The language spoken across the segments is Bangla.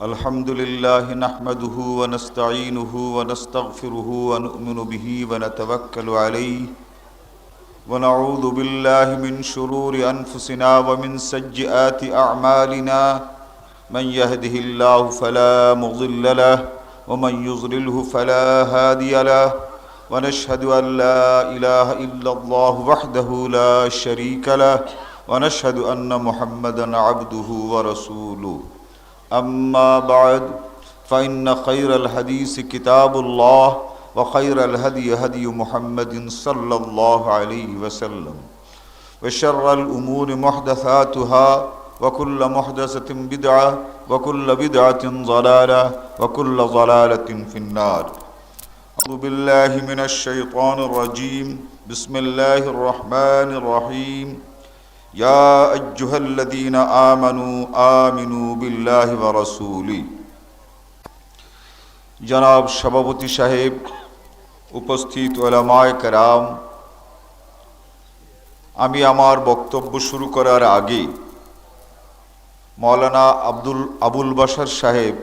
الحمد لله نحمده ونستعينه ونستغفره ونؤمن به ونتوكل عليه ونعوذ بالله من شرور أنفسنا ومن سيئات أعمالنا من يهده الله فلا مضل له ومن يضلله فلا هادي له ونشهد أن لا إله إلا الله وحده لا شريك له ونشهد أن محمدا عبده ورسوله أما بعد فإن خير الحديث كتاب الله وخير الهدي هدي محمد صلى الله عليه وسلم وشر الأمور محدثاتها وكل محدثة بدعة وكل بدعة ضلالة وكل ضلالة في النار. أعوذ بالله من الشيطان الرجيم. بسم الله الرحمن الرحيم. يا أيها الذين آمنوا آمنوا بالله ورسوله. জনাব সভাপতি সাহেব, উপস্থিত উলামায়ে কেরাম, আমি আমার বক্তব্য শুরু করার আগে মাওলানা আবুল বাশার সাহেব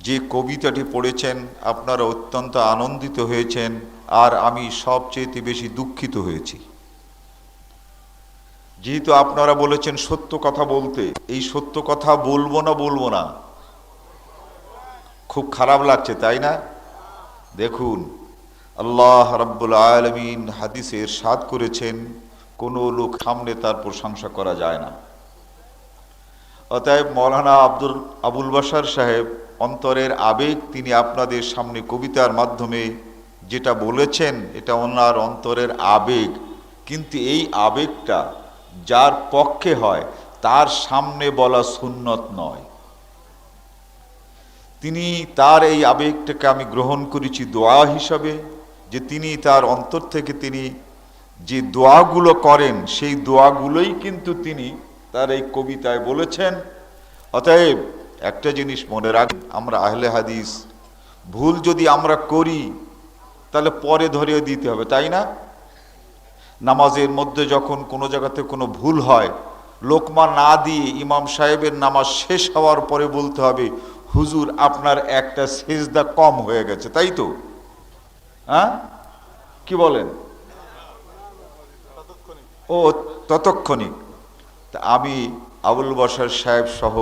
যে কবিতাটি পড়েছেন আপনারা অত্যন্ত আনন্দিত হয়েছেন, আর আমি সবচেয়ে বেশি দুঃখিত হয়েছি। যেহেতু আপনারা বলেছেন সত্য কথা বলতে, এই সত্য কথা বলবো না খুব খারাপ লাগছে, তাই না? দেখুন, আল্লাহ রাব্বুল আলামিন হাদিসে ইরশাদ করেছেন, কোনো লোক সামনে তার প্রশংসা করা যায় না। অতএব মাওলানা আবুল বাশার সাহেব অন্তরের আবেগ তিনি আপনাদের সামনে কবিতার মাধ্যমে যেটা বলেছেন, এটা ওনার অন্তরের আবেগ, কিন্তু এই আবেগটা যার পক্ষে হয় তার সামনে বলা সুন্নত নয়। তিনি তার এই আবেগটাকে আমি গ্রহণ করেছি দোয়া হিসাবে, যে তিনি তার অন্তর থেকে তিনি যে দোয়াগুলো করেন সেই দোয়াগুলোই কিন্তু তিনি তার এই কবিতায় বলেছেন। অতএব একটা জিনিস মনে রাখবেন, আমরা আহলে হাদিস, ভুল যদি আমরা করি তাহলে পরে ধরিয়ে দিতে হবে, তাই না? নামাজের মধ্যে যখন কোনো জায়গাতে কোনো ভুল হয়, লোকমা না দিয়ে ইমাম সাহেবের নামাজ শেষ হওয়ার পরে বলতে হবে, হুজুর আপনার একটা সেজদা কম হয়ে গেছে, তাই তো? হ্যাঁ, কি বলেন? ও ততক্ষণিক। তা আমি আবুল বাশার সাহেব সহ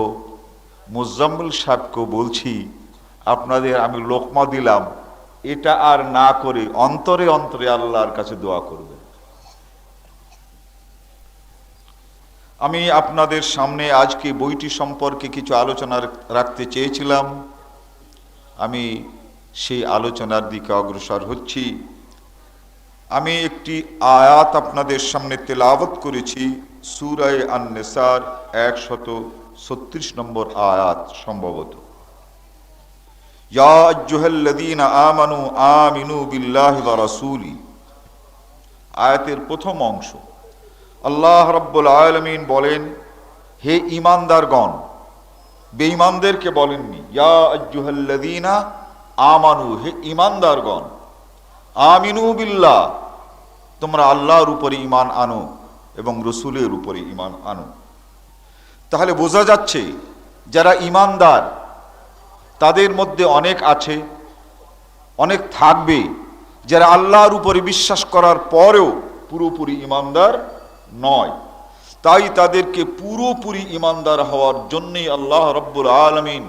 মুজাম্মিল সাহেবকেও বলছি, আপনাদের আমি লোকমা দিলাম, এটা আর না করে অন্তরে অন্তরে আল্লাহর কাছে দোয়া করবেন। আমি আপনাদের সামনে আজকে বইটি সম্পর্কে কিছু আলোচনা রাখতে চেয়েছিলাম, আমি সেই আলোচনার দিকে অগ্রসর হচ্ছি। আমি একটি আয়াত আপনাদের সামনে তেলাওয়াত করেছি, সূরা আন-নিসার 136 নম্বর আয়াত সম্ভবত। ইয়া আইয়ুহাল্লাযীনা আমানু আমিনু বিল্লাহি ওয়া রাসূলি, আয়াতের প্রথম অংশ। আল্লাহ রাব্বুল আলামিন বলেন, হে ঈমানদারগণ, বেঈমানদেরকে বলেননি। ইয়া আইয়ুহাল্লাযীনা আমানু, হে ঈমানদারগণ, আমিনু বিল্লাহ, তোমরা আল্লাহর উপরে ঈমান আনো এবং রাসূলের উপরে ঈমান আনো। তাহলে বোঝা যাচ্ছে যারা ঈমানদার তাদের মধ্যে অনেক আছে, অনেক থাকবে যারা আল্লাহর উপরে বিশ্বাস করার পরেও পুরোপুরি ঈমানদার নয়। তাই তাদেরকে পুরোপুরি ঈমানদার হওয়ার জন্যই আল্লাহ রাব্বুল আলামিন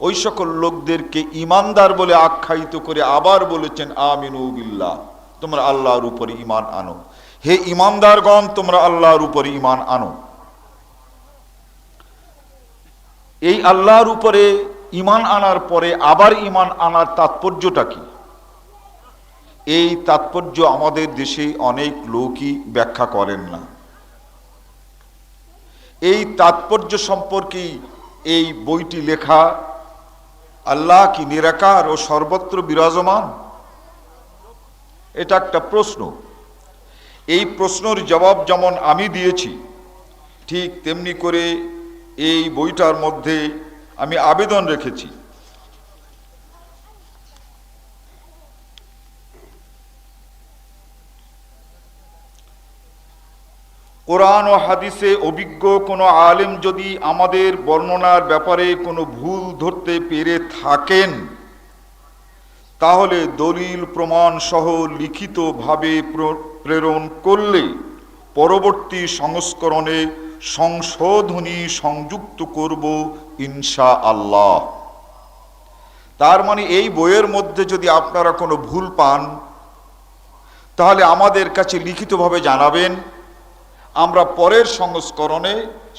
ওই সকল লোকদেরকে ঈমানদার বলে আখ্যায়িত করে আবার বলেছেন, আমিনু বিল্লাহ, তোমরা আল্লাহর উপরে ঈমান আনো। হে ঈমানদারগণ, তোমরা আল্লাহর উপরে ঈমান আনো। এই আল্লাহর উপরে ঈমান আনার পরে আবার ঈমান আনার তাৎপর্যটা কি? এই তাৎপর্য আমাদের দেশে অনেক লোকই ব্যাখ্যা করেন না। এই তাৎপর্য সম্পর্কেই এই বইটি লেখা। আল্লাহ কি নিরাকার ও সর্বত্র বিরাজমান? এটা একটা প্রশ্ন। এই প্রশ্নের জবাব যেমন আমি দিয়েছি, ঠিক তেমনি করে এই বইটার মধ্যে আমি আবেদন রেখেছি, কোরআন ও হাদিসে অভিজ্ঞ কোনো আলেম যদি আমাদের বর্ণনার ব্যাপারে কোনো ভুল ধরতে পেরে থাকেন, তাহলে দলিল প্রমাণ সহ লিখিতভাবে প্রেরণ করলে পরবর্তী সংস্করণে সংশোধনী সংযুক্ত করব ইনশাআল্লাহ। তার মানে এই বইয়ের মধ্যে যদি আপনারা কোনো ভুল পান, তাহলে আমাদের কাছে লিখিতভাবে জানাবেন, আমরা পরের সংস্করণে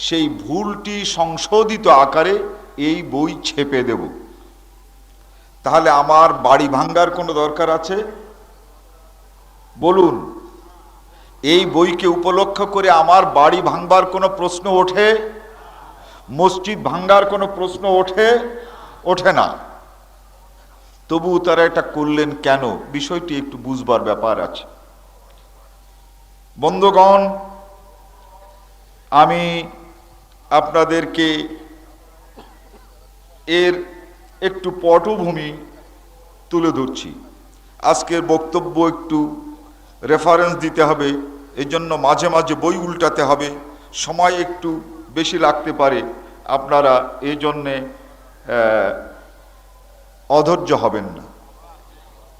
সেই ভুলটি সংশোধিত আকারে এই বই ছেপে দেব। তাহলে আমার বাড়ি ভাঙ্গার কোনো দরকার আছে? বলুন, এই বইকে উপলক্ষ করে আমার বাড়ি ভাঙবার কোনো প্রশ্ন ওঠে? মসজিদ ভাঙ্গার কোনো প্রশ্ন ওঠে না। তবু তারা এটা করলেন কেন? বিষয়টি একটু বুঝবার ব্যাপার আছে। বন্ধুগণ, আমি আপনাদেরকে এর একটু পটভূমি তুলে ধরছি। আজকের বক্তব্য একটু রেফারেন্স দিতে হবে, এই জন্য মাঝে মাঝে বই উল্টাতে হবে, সময় একটু বেশি লাগতে পারে। আপনারা এই জন্যে অধৈর্য হবেন না।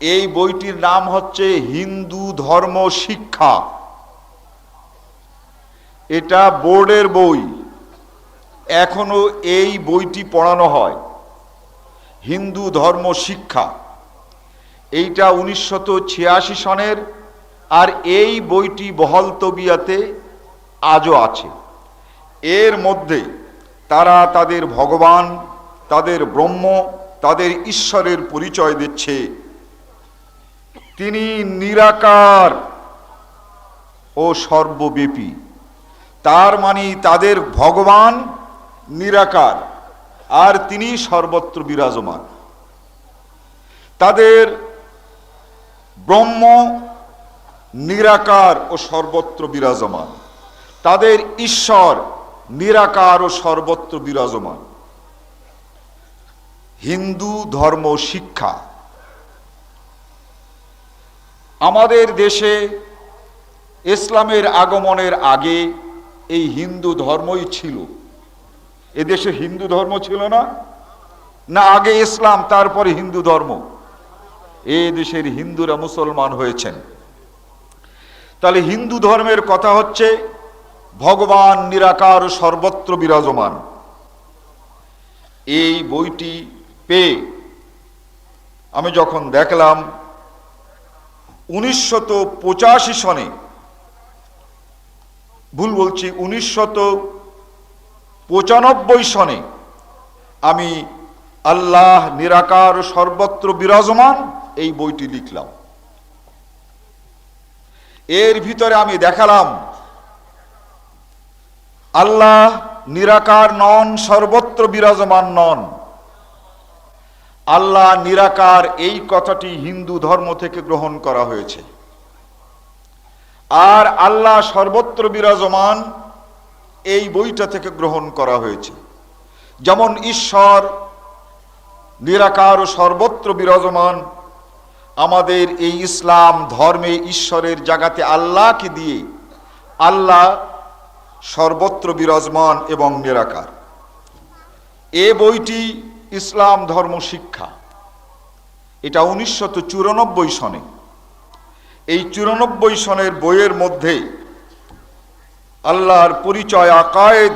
এই বইটির নাম হচ্ছে হিন্দু ধর্ম শিক্ষা। এটা বোর্ডের বই, এখনো এই বইটি পড়ানো হয়, হিন্দু ধর্ম শিক্ষা। এইটা 1986 সনের, আর এই বইটি বহল তবিয়াতে আজও আছে। এর মধ্যে তারা তাদের ভগবান, তাদের ব্রহ্ম, তাদের ঈশ্বরের পরিচয় দিচ্ছে। তিনি নিরাকার ও সর্বব্যাপী। তার মানে তাদের ভগবান নিরাকার আর তিনি সর্বত্র বিরাজমান। তাদের ব্রহ্ম নিরাকার ও সর্বত্র বিরাজমান। তাদের ঈশ্বর নিরাকার ও সর্বত্র বিরাজমান। হিন্দু ধর্ম শিক্ষা। আমাদের দেশে ইসলামের আগমনের আগে এই হিন্দু ধর্মই ছিল। এদেশে হিন্দু ধর্ম ছিল না? না আগে ইসলাম তারপরে হিন্দু ধর্ম? এ দেশের হিন্দুরা মুসলমান হয়েছেন। তাহলে হিন্দু ধর্মের কথা হচ্ছে ভগবান নিরাকার সর্বত্র বিরাজমান। এই বইটি পেয়ে আমি যখন দেখলাম 1985 সনে, ভুল বলছি 1995 সনে আমি আল্লাহ নিরাকার সর্বত্র বিরাজমান এই বইটি লিখলাম। এর ভিতরে আমি দেখালাম আল্লাহ নিরাকার নন, সর্বত্র বিরাজমান নন। আল্লাহ নিরাকার এই কথাটি হিন্দু ধর্ম থেকে গ্রহণ করা হয়েছে, আর আল্লাহ সর্বত্র বিরাজমান এই বইটা থেকে গ্রহণ করা হয়েছে। যেমন ঈশ্বর নিরাকার ও সর্বত্র বিরাজমান, আমাদের এই ইসলাম ধর্মে ঈশ্বরের জায়গাতে আল্লাহকে দিয়ে আল্লাহ সর্বত্র বিরাজমান এবং নিরাকার। এ বইটি ইসলাম ধর্ম শিক্ষা। এটা 1994 সনে। এই 94 সনের বইয়ের মধ্যে আল্লাহর পরিচয় আকায়েদ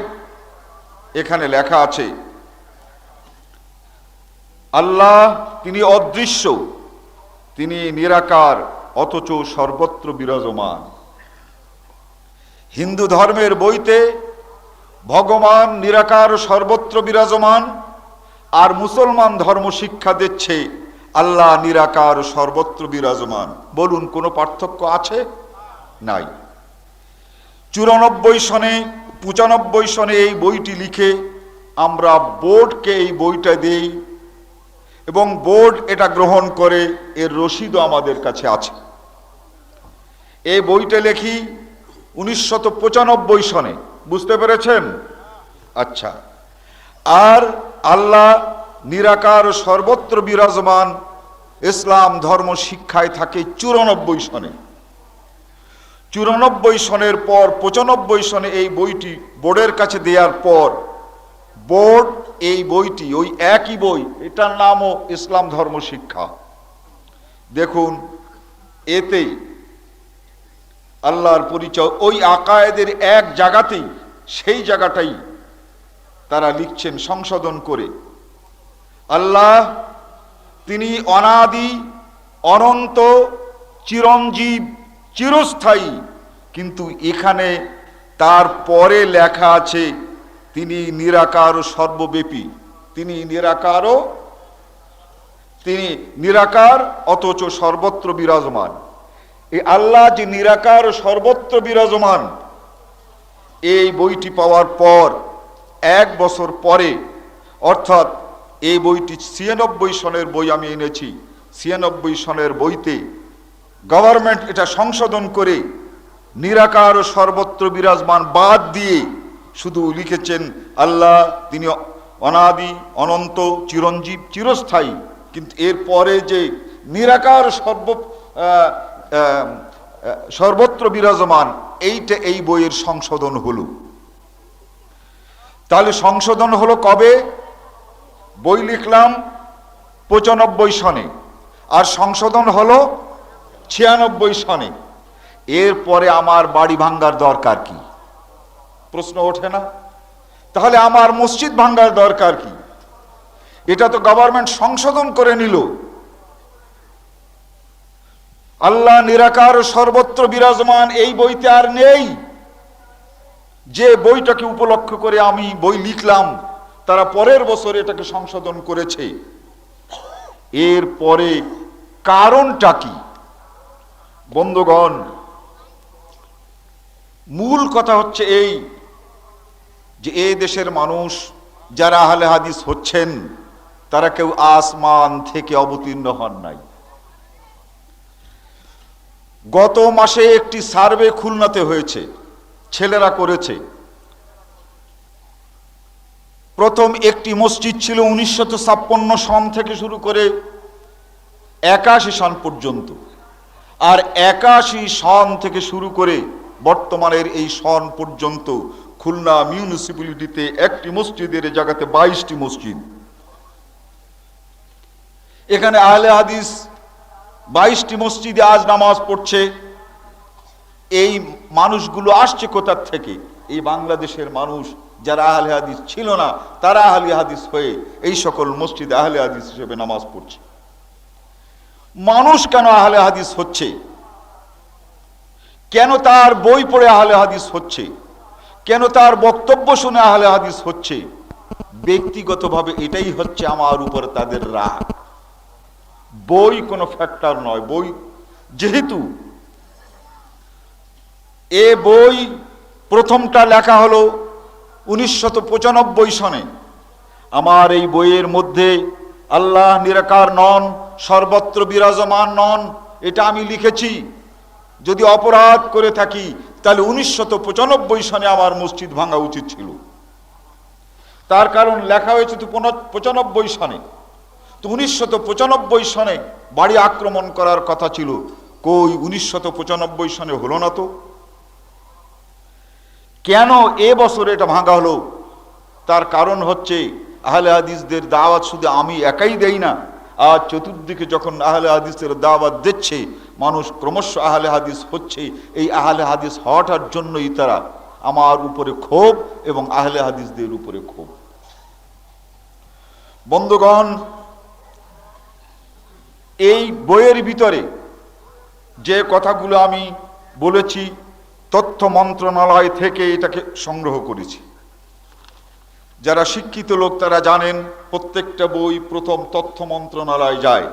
এখানে লেখা আছে। আল্লাহ তিনি অদৃশ্য, তিনি নিরাকার অথচ সর্বত্র বিরাজমান। হিন্দু ধর্মের বইতে ভগবান নিরাকার সর্বত্র বিরাজমান, আর মুসলমান ধর্ম শিক্ষা দিচ্ছে আল্লাহ নিরাকার সর্বত্র বিরাজমান। বলুন কোনো পার্থক্য আছে? নাই। 94 সনে 95 সনে এই বইটি লিখে আমরা বোর্ডকে এই বইটা দেই এবং বোর্ড এটা গ্রহণ করে। এর রসিদও আমাদের কাছে আছে। এই বইটা লেখি 1995 সনে। বুঝতে পেরেছেন? আচ্ছা। আর আল্লাহ নিরাকার সর্বত্র বিরাজমান ইসলাম ধর্ম শিক্ষায় থাকে 94 সনে। 94 সনের পর 95 সনে এই বইটি বোর্ডের কাছে দেওয়ার পর বোর্ড এই বইটি, ওই একই বই, এটার নামও ইসলাম ধর্ম শিক্ষা, দেখুন এতেই আল্লাহর পরিচয় ওই আকায়েদের এক জায়গাতেই, সেই জায়গাটাই তারা লিখছেন সংশোধন করে, আল্লাহ তিনি অনাদি, অনন্ত, চিরঞ্জীব, চিরস্থায়ী। কিন্তু এখানে তার পরে লেখা আছে তিনি নিরাকার ও সর্বব্যাপী। তিনি নিরাকার অথচ সর্বত্র বিরাজমান। এই আল্লাহ যে নিরাকার ও সর্বত্র বিরাজমান, এই বইটি পাওয়ার পর 1 বছর পরে, অর্থাৎ এই বইটি 96 সনের বই আমি এনেছি, 96 সনের বইতে গভর্নমেন্ট এটা সংশোধন করে নিরাকার ও সর্বত্র বিরাজমান বাদ দিয়ে শুধু লিখেছেন আল্লাহ তিনি অনাদি, অনন্ত, চিরঞ্জীব, চিরস্থায়ী। কিন্তু এরপরে যে নিরাকার সর্বত্র বিরাজমান, এইটা এই বইয়ের সংশোধন হলো। তাহলে সংশোধন হলো কবে? বই লিখলাম 95 সনে, আর সংশোধন হলো 96 সনে। এরপরে আমার বাড়ি ভাঙ্গার দরকার কি? প্রশ্ন ওঠে না? তাহলে আমার মসজিদ ভাঙ্গার দরকার কি? এটা তো গভর্নমেন্ট সংশোধন করে নিল। আল্লাহ নিরাকার ও সর্বত্র বিরাজমান এই বইতে আর নেই। যে বইটাকে উপলক্ষ করে আমি বই লিখলাম, তারা পরের বছর এটাকে সংশোধন করেছে। এরপরে কারণটা কি? বন্ধুগণ, মূল কথা হচ্ছে এই যে এই দেশের মানুষ যারা আহলে হাদিস হচ্ছেন, তারা কেউ আসমান থেকে অবতীর্ণ হন নাই। গত মাসে একটি সার্ভে খুলনাতে হয়েছে, ছেলেরা করেছে। প্রথম একটি মসজিদ ছিল 1956 সন থেকে শুরু করে 81 সন পর্যন্ত, আর 81 সন থেকে শুরু করে বর্তমানের এই সন পর্যন্ত খুলনা মিউনিসিপ্যালিটিতে একটি মসজিদের জায়গাতে 22টি মসজিদ। এখানে আহলে হাদিস 22টি মসজিদে আজ নামাজ পড়ছে। এই মানুষগুলো আসছে কোথার থেকে? এই বাংলাদেশের মানুষ যারা আহলে হাদিস ছিল না, তারা আহলে হাদিস হয়ে এই সকল মসজিদে আহলে হাদিস হিসেবে নামাজ পড়ছে। মানুষ কেন আহলে হাদিস হচ্ছে? কেন তার বই পড়ে আহলে হাদিস হচ্ছে? কেন তার বক্তব্য শুনে আহলে হাদিস হচ্ছে? ব্যক্তিগতভাবে এটাই হচ্ছে আমার উপরে তাদের রাগ। বই কোনো ফ্যাক্টর নয়। বই যেহেতু এ বই প্রথমটা লেখা হলো 1995 সনে, আমার এই বইয়ের মধ্যে আল্লাহ নিরাকার নন, সর্বত্র বিরাজমান নন, এটা আমি লিখেছি। যদি অপরাধ করে থাকি তাহলে 1995 সনে আমার মসজিদ ভাঙা উচিত ছিল। তার কারণ লেখা হয়েছে তো 95 সনে। তো 1995 সনে বাড়ি আক্রমণ করার কথা ছিল, কই 1995 সনে হলো না তো? কেন এ বছর এটা ভাঙা হলো? তার কারণ হচ্ছে আহলে হাদিসদের দাওয়াত শুধু আমি একাই দেই না, আর চতুর্দিকে যখন আহলে হাদিসের দাওয়াত দিচ্ছে, মানুষ ক্রমশ আহলে হাদিস হচ্ছে। এই আহলে হাদিস হওয়াটার জন্যই তারা আমার উপরে ক্ষোভ এবং আহলে হাদিসদের উপরে ক্ষোভ। বন্ধুগণ, এই বইয়ের ভিতরে যে কথাগুলো আমি বলেছি, তথ্য মন্ত্রণালয় থেকে এটাকে সংগ্রহ করেছি। যারা শিক্ষিত লোক তারা জানেন, প্রত্যেকটা বই প্রথম তথ্য মন্ত্রণালয় যায়।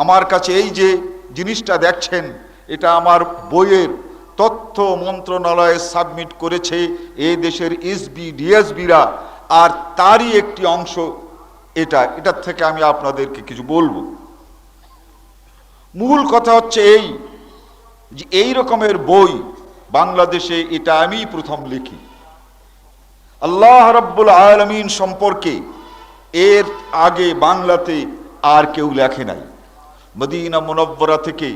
আমার কাছে এই যে জিনিসটা দেখছেন, এটা আমার বইয়ের তথ্য মন্ত্রণালয়ে সাবমিট করেছে এই দেশের এসবি ডিএসবিরা, আর তারই একটি অংশ এটার থেকে আমি আপনাদেরকে কিছু বলবো। মূল কথা হচ্ছে এই যে এই রকমের বই বাংলাদেশে এটা আমি প্রথম লিখি। আল্লাহ রাব্বুল আলামিন সম্পর্কে এর আগে বাংলাতে আর কেউ লেখে নাই। মদিনা মুনাওয়ারা থেকে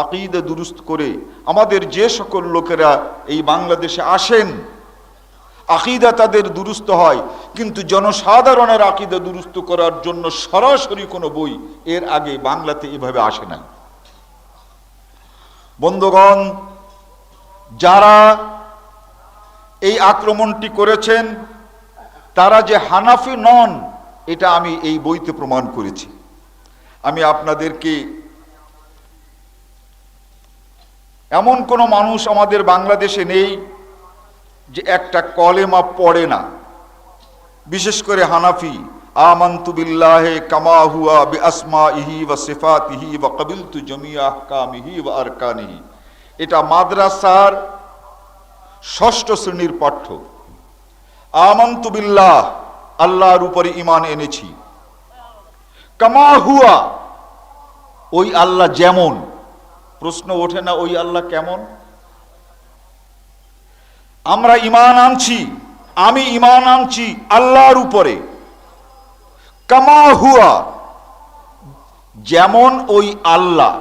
আকীদা দুরুস্ত করে আমাদের যে সকল লোকেরা এই বাংলাদেশে আসেন আকীদা তাদের দুরুস্ত হয়, কিন্তু জনসাধারণের আকীদা দুরুস্ত করার জন্য সরাসরি কোনো বই এর আগে বাংলাতে এভাবে আসে নাই। বন্ধুগণ, যারা এই আক্রমণটি করেছেন তারা যে হানাফি নন এটা আমি এই বইতে প্রমাণ করেছি। আমি আপনাদেরকে, এমন কোনো মানুষ আমাদের বাংলাদেশে নেই যে একটা কলেমা পড়ে না, বিশেষ করে হানাফি। আমানতু বিল্লাহি কামা হুয়া বিআসমাইহি ওয়া সিফাতিহি ওয়া ক্বাবিলতু জামিআ আহকামিহি ওয়া আরকানিহি, এটা মাদ্রাসার ৬ষ্ঠ শ্রেণীর পাঠ্য। আমানতু বিল্লাহ, আল্লাহর উপরে ঈমান এনেছি। কামা হুয়া, ওই আল্লাহ যেমন। প্রশ্ন ওঠে না ওই আল্লাহ কেমন? আমরা ঈমান আনছি, আমি ঈমান আনছি আল্লাহর উপরে। কামা হুয়া, যেমন ওই আল্লাহ,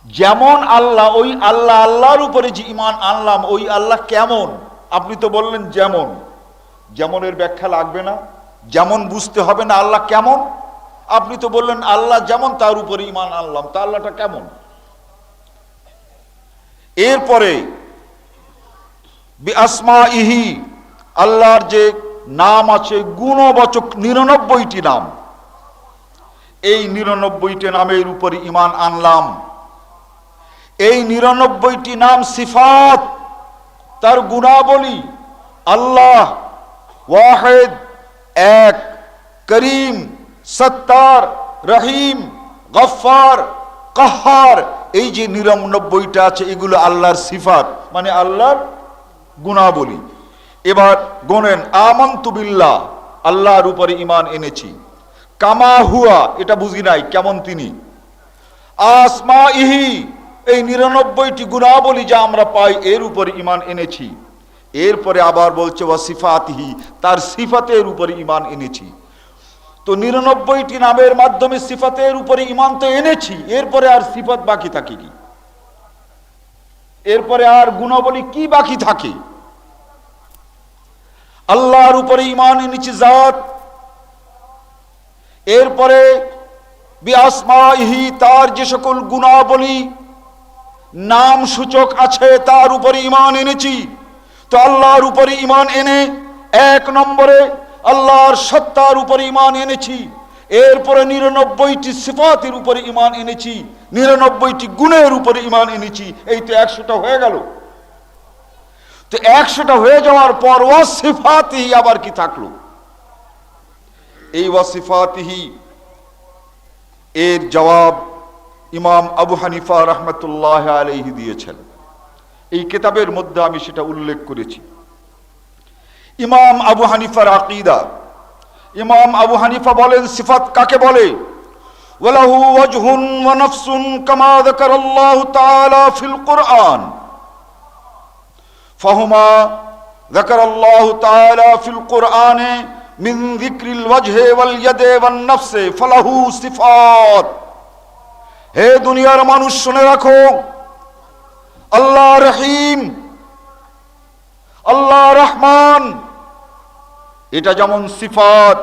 যেমন আল্লাহ, ওই আল্লাহ, আল্লাহর উপরে যে ঈমান আনলাম ওই আল্লাহ কেমন? আপনি তো বললেন যেমন। যেমনের ব্যাখ্যা লাগবে না? যেমন বুঝতে হবে না আল্লাহ কেমন? আপনি তো বললেন আল্লাহ যেমন, তার উপরে ঈমান আনলাম, তা আল্লাহটা কেমন? এরপরে বিআসমাইহি, আল্লাহর যে নাম আছে গুণবাচক ৯৯টি নাম, এই ৯৯টি নামের উপরে ঈমান আনলাম। এই ৯৯টি নাম সিফাত, তার গুণাবলী। আল্লাহ ওয়াহিদ, এক, করিম, সত্তার, রহিম, গফফার, কাহ্হার, এই যে ৯৯টা আছে এগুলো আল্লাহর সিফাত, মানে আল্লাহর গুণাবলী। এবার গোনেন, আমানতু বিল্লাহ, আল্লাহর উপরে ঈমান এনেছি। কামা হুয়া, এটা বুঝি নাই কেমন তিনি। আসমাইহি, এই ৯৯টি গুণাবলী যা আমরা পাই এর উপরে ঈমান এনেছি। এরপরে আবার বলছে ওয়া সিফাতিহি, তার সিফাতের উপরে ঈমান এনেছি। তো ৯৯টি নামের মাধ্যমে সিফাতের উপরে ঈমান তো এনেছি, এরপরে আর সিফাত বাকি থাকে কি? এরপরে আর গুণাবলী কি বাকি থাকে? আল্লাহর উপরে ঈমান এনেছি জাত। এরপরে বিআসমাইহি, তার যে সকল গুণাবলী নাম সূচক আছে তার উপরে ঈমান এনেছি। তো আল্লাহর উপরে ঈমান এনে ১ নম্বরে আল্লাহর সত্তার উপরে ঈমান এনেছি। এরপরে ৯৯টি সিফাতের উপরে ঈমান এনেছি, ৯৯টি গুণের উপরে ঈমান এনেছি। এই তো ১০০টা হয়ে গেল। তো ১০০টা হয়ে যাওয়ার পর ওয়াসিফাতিহি আবার কি থাকলো? এই ওয়াসিফাতিহি এর জবাব ইমাম আবু হানিফা রাহমাতুল্লাহ আলাইহি দিয়েছেন। এই কিতাবের মধ্যে আমি সেটা উল্লেখ করেছি। ইমাম আবু হানিফার আকীদা, ইমাম আবু হানিফা বলেন সিফাত কাকে বলে? ওয়ালাহু ওয়াজহুন ওয়া নাফসুন কামা যাকারাল্লাহু তাআলা ফিল কুরআন ফাহুমা যাকারাল্লাহু তাআলা ফিল কুরআনে মিন যিকরিল ওয়াজহি ওয়াল ইয়াদি ওয়ান নাফসি ফালাহু সিফাত। হে দুনিয়ার মানুষ শুনে রাখো, আল্লাহ রহিম, আল্লাহ রহমান, এটা যেমন সিফাত,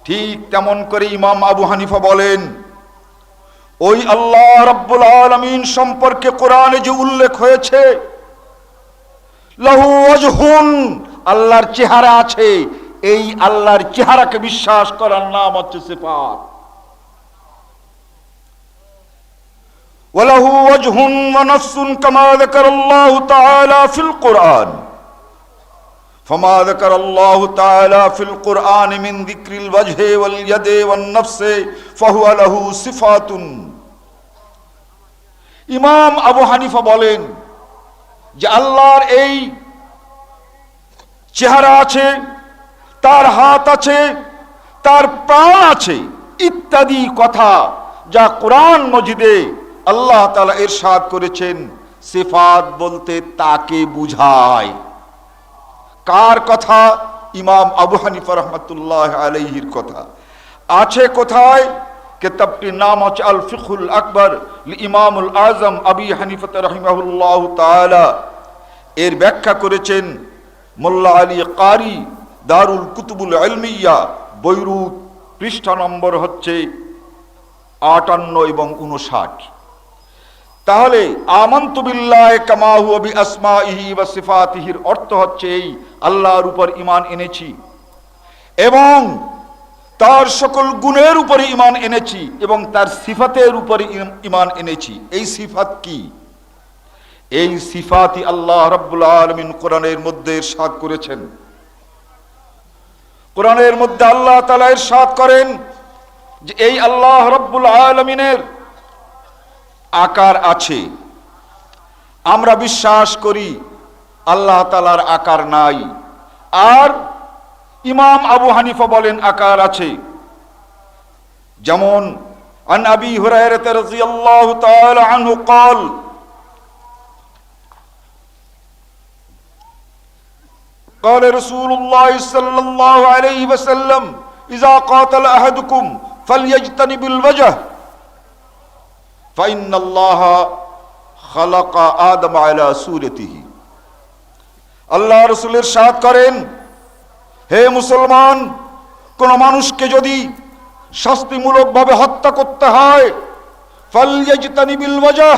ঠিক তেমন করে ইমাম আবু হানিফা বলেন ওই আল্লাহ রাব্বুল আলামিন সম্পর্কে কোরআনে যে উল্লেখ হয়েছে লাহু ওয়াজহুন, আল্লাহর চেহারা আছে, এই আল্লাহর চেহারাকে বিশ্বাস করার নাম হচ্ছে সিফাত। ওয়ালাহু ওয়াজহুন ওয়া নাফসুন কামা যাকারাল্লাহু তাআলা ফিল কুরআন ফামা যাকারাল্লাহু তাআলা ফিল কুরআন মিন যিকরিল ওয়াজহি ওয়াল ইয়াদি ওয়ান নাফসি ফাহুয়া লাহু সিফাতুন। ইমাম আবু হানিফা বলেন যে আল্লাহর এই চেহারা আছে, তার হাত আছে, তার প্রাণ আছে ইত্যাদি কথা যা কোরআন মজিদে আল্লাহ তাআলা ইরশাদ করেছেন। সিফাত বলতে তাকে বুঝায়। কার কথা? ইমাম আবু হানিফা রাহমাতুল্লাহ আলাইহির কথা। আছে কোথায়? কিতাবটির নাম হচ্ছে আল ফিকহুল আকবর ইমামুল আজম আবি হানিফা রাহিমাহুল্লাহ তাআলা। এর ব্যাখ্যা করেছেন মোল্লা আলী কারি, দারুল কুতুবুল ইলমিয়া, বৈরুত, পৃষ্ঠা নম্বর হচ্ছে 58 এবং 59। তাহলে আমানতু বিল্লাহি কামা হুয়া বিআসমাইহি ওয়া সিফাতিহির অর্থ হচ্ছে এই আল্লাহর উপর ঈমান এনেছি এবং তার সকল গুণের উপরে ঈমান এনেছি এবং তার সিফাতের উপরে ঈমান এনেছি। এই সিফাত কি? এই সিফাতই আল্লাহ রাব্বুল আলামিন কোরআনের মধ্যে ইরশাদ করেছেন। কোরআনের মধ্যে আল্লাহ তাআলা ইরশাদ করেন যে এই আল্লাহ রাব্বুল আলামিনের আকার আছে। আমরা বিশ্বাস করি আল্লাহ তাআলার আকার নাই, আর ইমাম আবু হানিফা বলেন আকার আছে। যেমন আন আবি হুরায়রা রাদিয়াল্লাহু তাআলা আনহু قال قال رسول الله صلى الله عليه وسلم اذا قاتل احدكم فليجتنب الوجه فإن الله خلق آدم على صورته। আল্লাহ রাসূল ইরশাদ করেন, হে মুসলমান, কোন মানুষকে যদি শাস্তিমূলক ভাবে হত্যা করতে হয়, ফালইয়াজতানিবিল ওয়াজহ,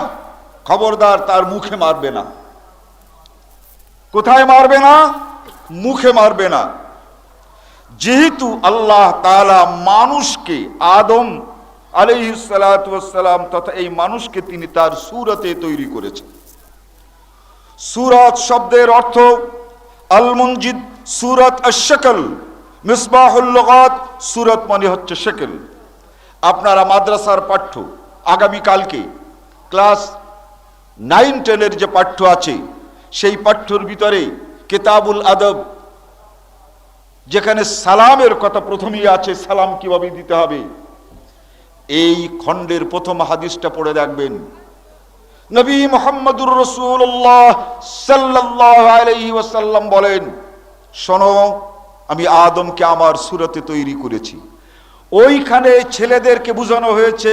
খবরদার তার মুখে মারবে না। কোথায় মারবে না? মুখে মারবে না। যেহেতু আল্লাহ তাআলা মানুষকে, আদম আলাইহিস সালাতু ওয়াস সালাম তথা এই মানুষকে তিনি তার সূরতে তৈরি করেছেন। সূরত শব্দের অর্থ আল মুনজিদ, সূরত আশ-শাকল, মিসবাহুল লুগাত, সূরত মানে হচ্ছে শাকল। আপনারা মাদ্রাসার পাঠ্য আগামী কালকে ক্লাস 9-10 এর যে পাঠ্য আছে সেই পাঠ্যর ভিতরে কিতাবুল আদব, যেখানে সালামের কথা প্রথমেই আছে, সালাম কিভাবে দিতে হবে, এই খণ্ডের প্রথম হাদিসটা পড়ে দেখবেন। নবী মুহাম্মদুর রাসূলুল্লাহ সাল্লাল্লাহু আলাইহি ওয়াসাল্লাম বলেন, শোনো, আমি আদমকে আমার সূরতে তৈরি করেছি। ওইখানে ছেলেদেরকে বোঝানো হয়েছে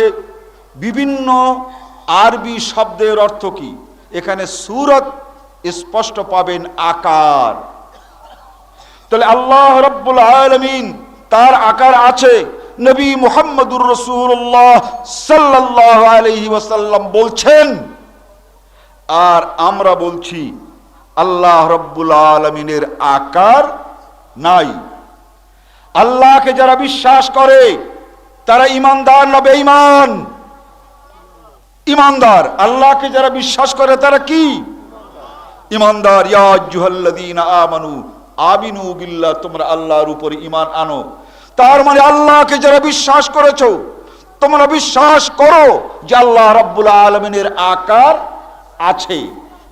বিভিন্ন আরবি শব্দের অর্থ কি। এখানে সূরত স্পষ্ট পাবেন আকার। তাহলে আল্লাহ রাব্বুল আলামিন তার আকার আছে। নবী মুহাম্মদুর রাসূলুল্লাহ সাল্লাল্লাহু আলাইহি ওয়াসাল্লাম বলছেন, আর আমরা বলছি আল্লাহ রাব্বুল আলামিনের আকার নাই। আল্লাহকে যারা বিশ্বাস করে তারা ঈমানদার না বেঈমান? ঈমানদার। আল্লাহকে যারা বিশ্বাস করে তারা কি? ঈমানদার। ইয়া আইয়ুহাল্লাযীনা আমানু আমিনু বিল্লাহ, তোমরা আল্লাহর উপর ঈমান আনো। তার মানে আল্লাহকে যারা বিশ্বাস করেছো, তোমরা বিশ্বাস করো যে আল্লাহ রাব্বুল আলামিনের আকার আছে।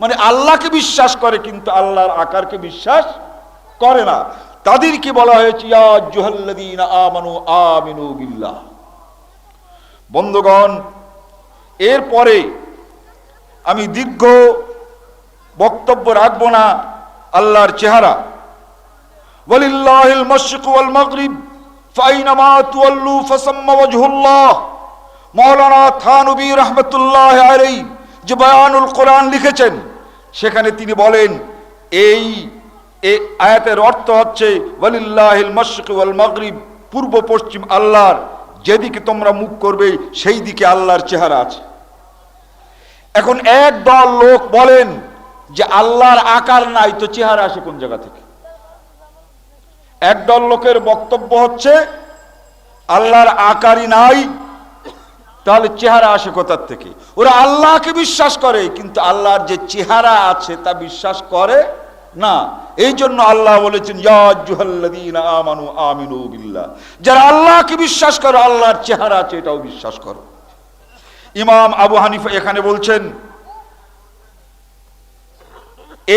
মানে আল্লাহকে বিশ্বাস করে কিন্তু আল্লাহর আকারকে বিশ্বাস করে না। তাদেরকে বলা হয়েছে ইয়া আইয়ুহাল্লাযীনা আমানু আমিনু বিল্লাহ। বন্ধুগণ, এরপরে আমি দীর্ঘ বক্তব্য রাখবো না। আল্লাহর চেহারা, ওয়ালিল্লাহিল মাশরিক ওয়াল মাগরিব ফাইনামা তুওয়াল্লু ফাসাম্মা ওয়াজহুল্লাহ। মাওলানা থানভী রাহমাতুল্লাহি আলাইহি যে বায়ানুল কোরআন লিখেছেন, সেখানে তিনি বলেন এই আয়াতের অর্থ হচ্ছে ওয়ালিল্লাহিল মাশরিক ওয়াল মাগরিব, পূর্ব পশ্চিম আল্লাহর, যেদিকে তোমরা মুখ করবে সেই দিকে আল্লাহর চেহারা আছে। এখন এক দল লোক বলেন যে আল্লাহর আকার নাই, তো চেহারা আসে কোন জায়গা থেকে? একদল লোকের বক্তব্য হচ্ছে আল্লাহর আকারই নাই, তাহলে চেহারা আসে কোথা থেকে? ওরা আল্লাহকে বিশ্বাস করে কিন্তু আল্লাহর যে চেহারা আছে তা বিশ্বাস করে না। এই জন্য আল্লাহ বলেছেন ইয়া আইয়ুহাল্লাযীনা আমানু আমিনু বিল্লাহ, যারা আল্লাহকে বিশ্বাস করো আল্লাহর চেহারা আছে এটাও বিশ্বাস করো। ইমাম আবু হানিফা এখানে বলছেন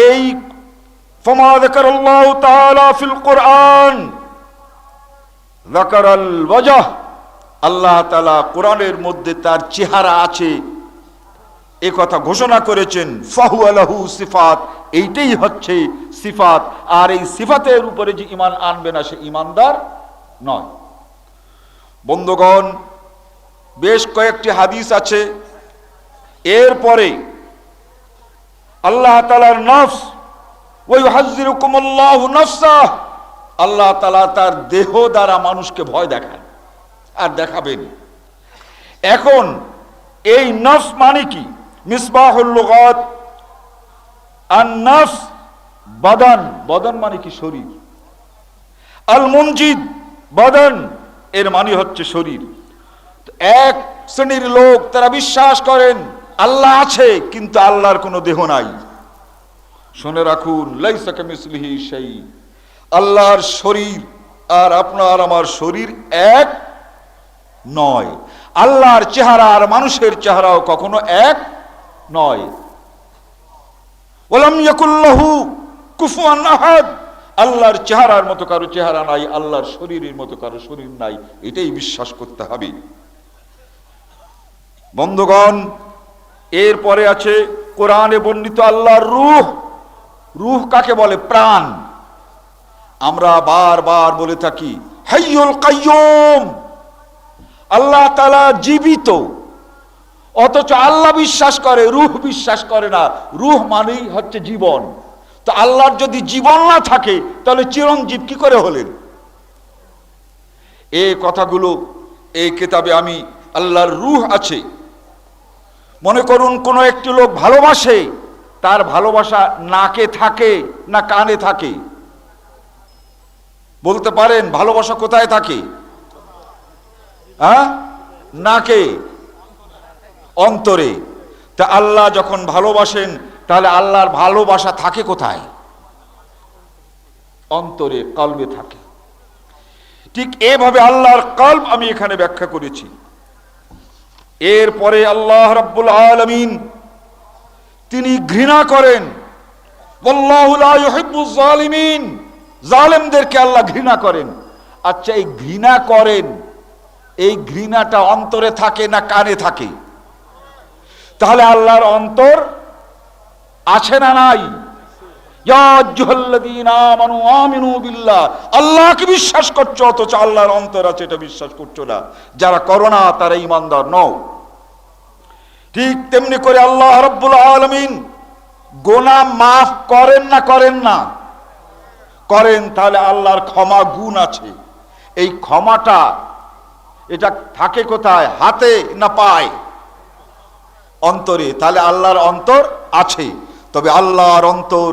এই ফামা যাকারাল্লাহু তাআলা ফিল কোরআন যাকারাল ওয়াজহ, আল্লাহ তাআলা কোরআনের মধ্যে তার চেহারা আছে এ কথা ঘোষণা করেছেন। ফাহুয়া লাহু সিফাত, এইটাই হচ্ছে সিফাত। আর এই সিফাতের উপরে যে ঈমান আনবে না সে ঈমানদার নয়। বন্ধুগণ, বেশ কয়েকটি হাদিস আছে। এরপরে আল্লাহ তাআলার নফস, ওয়া ইউহাজ্জিরুকুমুল্লাহু নাফসাহ, আল্লাহ তাআলা তার দেহ দ্বারা মানুষকে ভয় দেখান আর দেখাবেন। এখন এই নফস মানে কি? মিসবাহুল লুগাত, আন নফস বাদান, বাদান মানে কি? শরীর। আল মুনজিদ বাদান, এর মানে হচ্ছে শরীর। এক শ্রেণীর লোক তারা বিশ্বাস করেন আল্লাহ আছে কিন্তু আল্লাহর কোনো দেহ নাই। শুনে রাখুন, লাইসা কামিসলিহি শাই, আল্লাহর শরীর আর আপনার আমার শরীর এক নয়। আল্লাহর চেহারা আর মানুষের চেহারাও কখনো এক নয়। ওয়ালাম ইয়াকুল লাহু কুফুয়ান আহাদ, আল্লাহর চেহারার মতো কারো চেহারা নাই, আল্লাহর শরীরের মতো কারো শরীর নাই। এটাই বিশ্বাস করতে হবে বন্ধুগণ। এরপরে আছে কোরআনে বর্ণিত আল্লাহর রূহ। রূহ কাকে বলে? প্রাণ। আমরা বারবার বলে থাকি হাইয়ুল কাইয়ুম, আল্লাহ তাআলা জীবিত, অথচ আল্লাহ বিশ্বাস করে, রূহ বিশ্বাস করে না। রূহ মানেই হচ্ছে জীবন। তো আল্লাহর যদি জীবন না থাকে তাহলে চিরঞ্জীব কি করে হলেন? এই কথাগুলো এই কিতাবে আমি আল্লাহর রূহ আছে। মনে করুন কোন একটি লোক ভালোবাসে, তার ভালোবাসা নাকে থাকে না কানে থাকে? বলতে পারেন ভালোবাসা কোথায় থাকে? নাকে, অন্তরে। তা আল্লাহ যখন ভালোবাসেন তাহলে আল্লাহর ভালোবাসা থাকে কোথায়? অন্তরে, কলবে থাকে। ঠিক এভাবে আল্লাহর কলব আমি এখানে ব্যাখ্যা করেছি। এরপরে আল্লাহ রাব্বুল আলামিন তিনি ঘৃণা করেন, ওয়াল্লাহু লা ইউহিব্বুজ জালিমিন, জালেমদেরকে আল্লাহ ঘৃণা করেন। আচ্ছা, এই ঘৃণা করেন, এই ঘৃণাটা অন্তরে থাকে না কানে থাকে? তাহলে আল্লাহর অন্তর আছে না নাই? ইয়া আইয়ুহাল্লাযীনা আমানু আমিনু বিল্লাহ, আল্লাহকে বিশ্বাস করছো অথচ আল্লাহর অন্তর আছে এটা বিশ্বাস করছো না। যারা করো না তারা ঈমানদার নও। ঠিক তেমনি করে আল্লাহ রাব্বুল আলামিন গুনাহ মাফ করেন না করেন না? করেন। তাহলে আল্লাহর ক্ষমা গুণ আছে। এই ক্ষমাটা এটা থাকে কোথায়? হাতে না পায়? অন্তরে। তাহলে আল্লাহর অন্তর আছে। তবে আল্লাহর অন্তর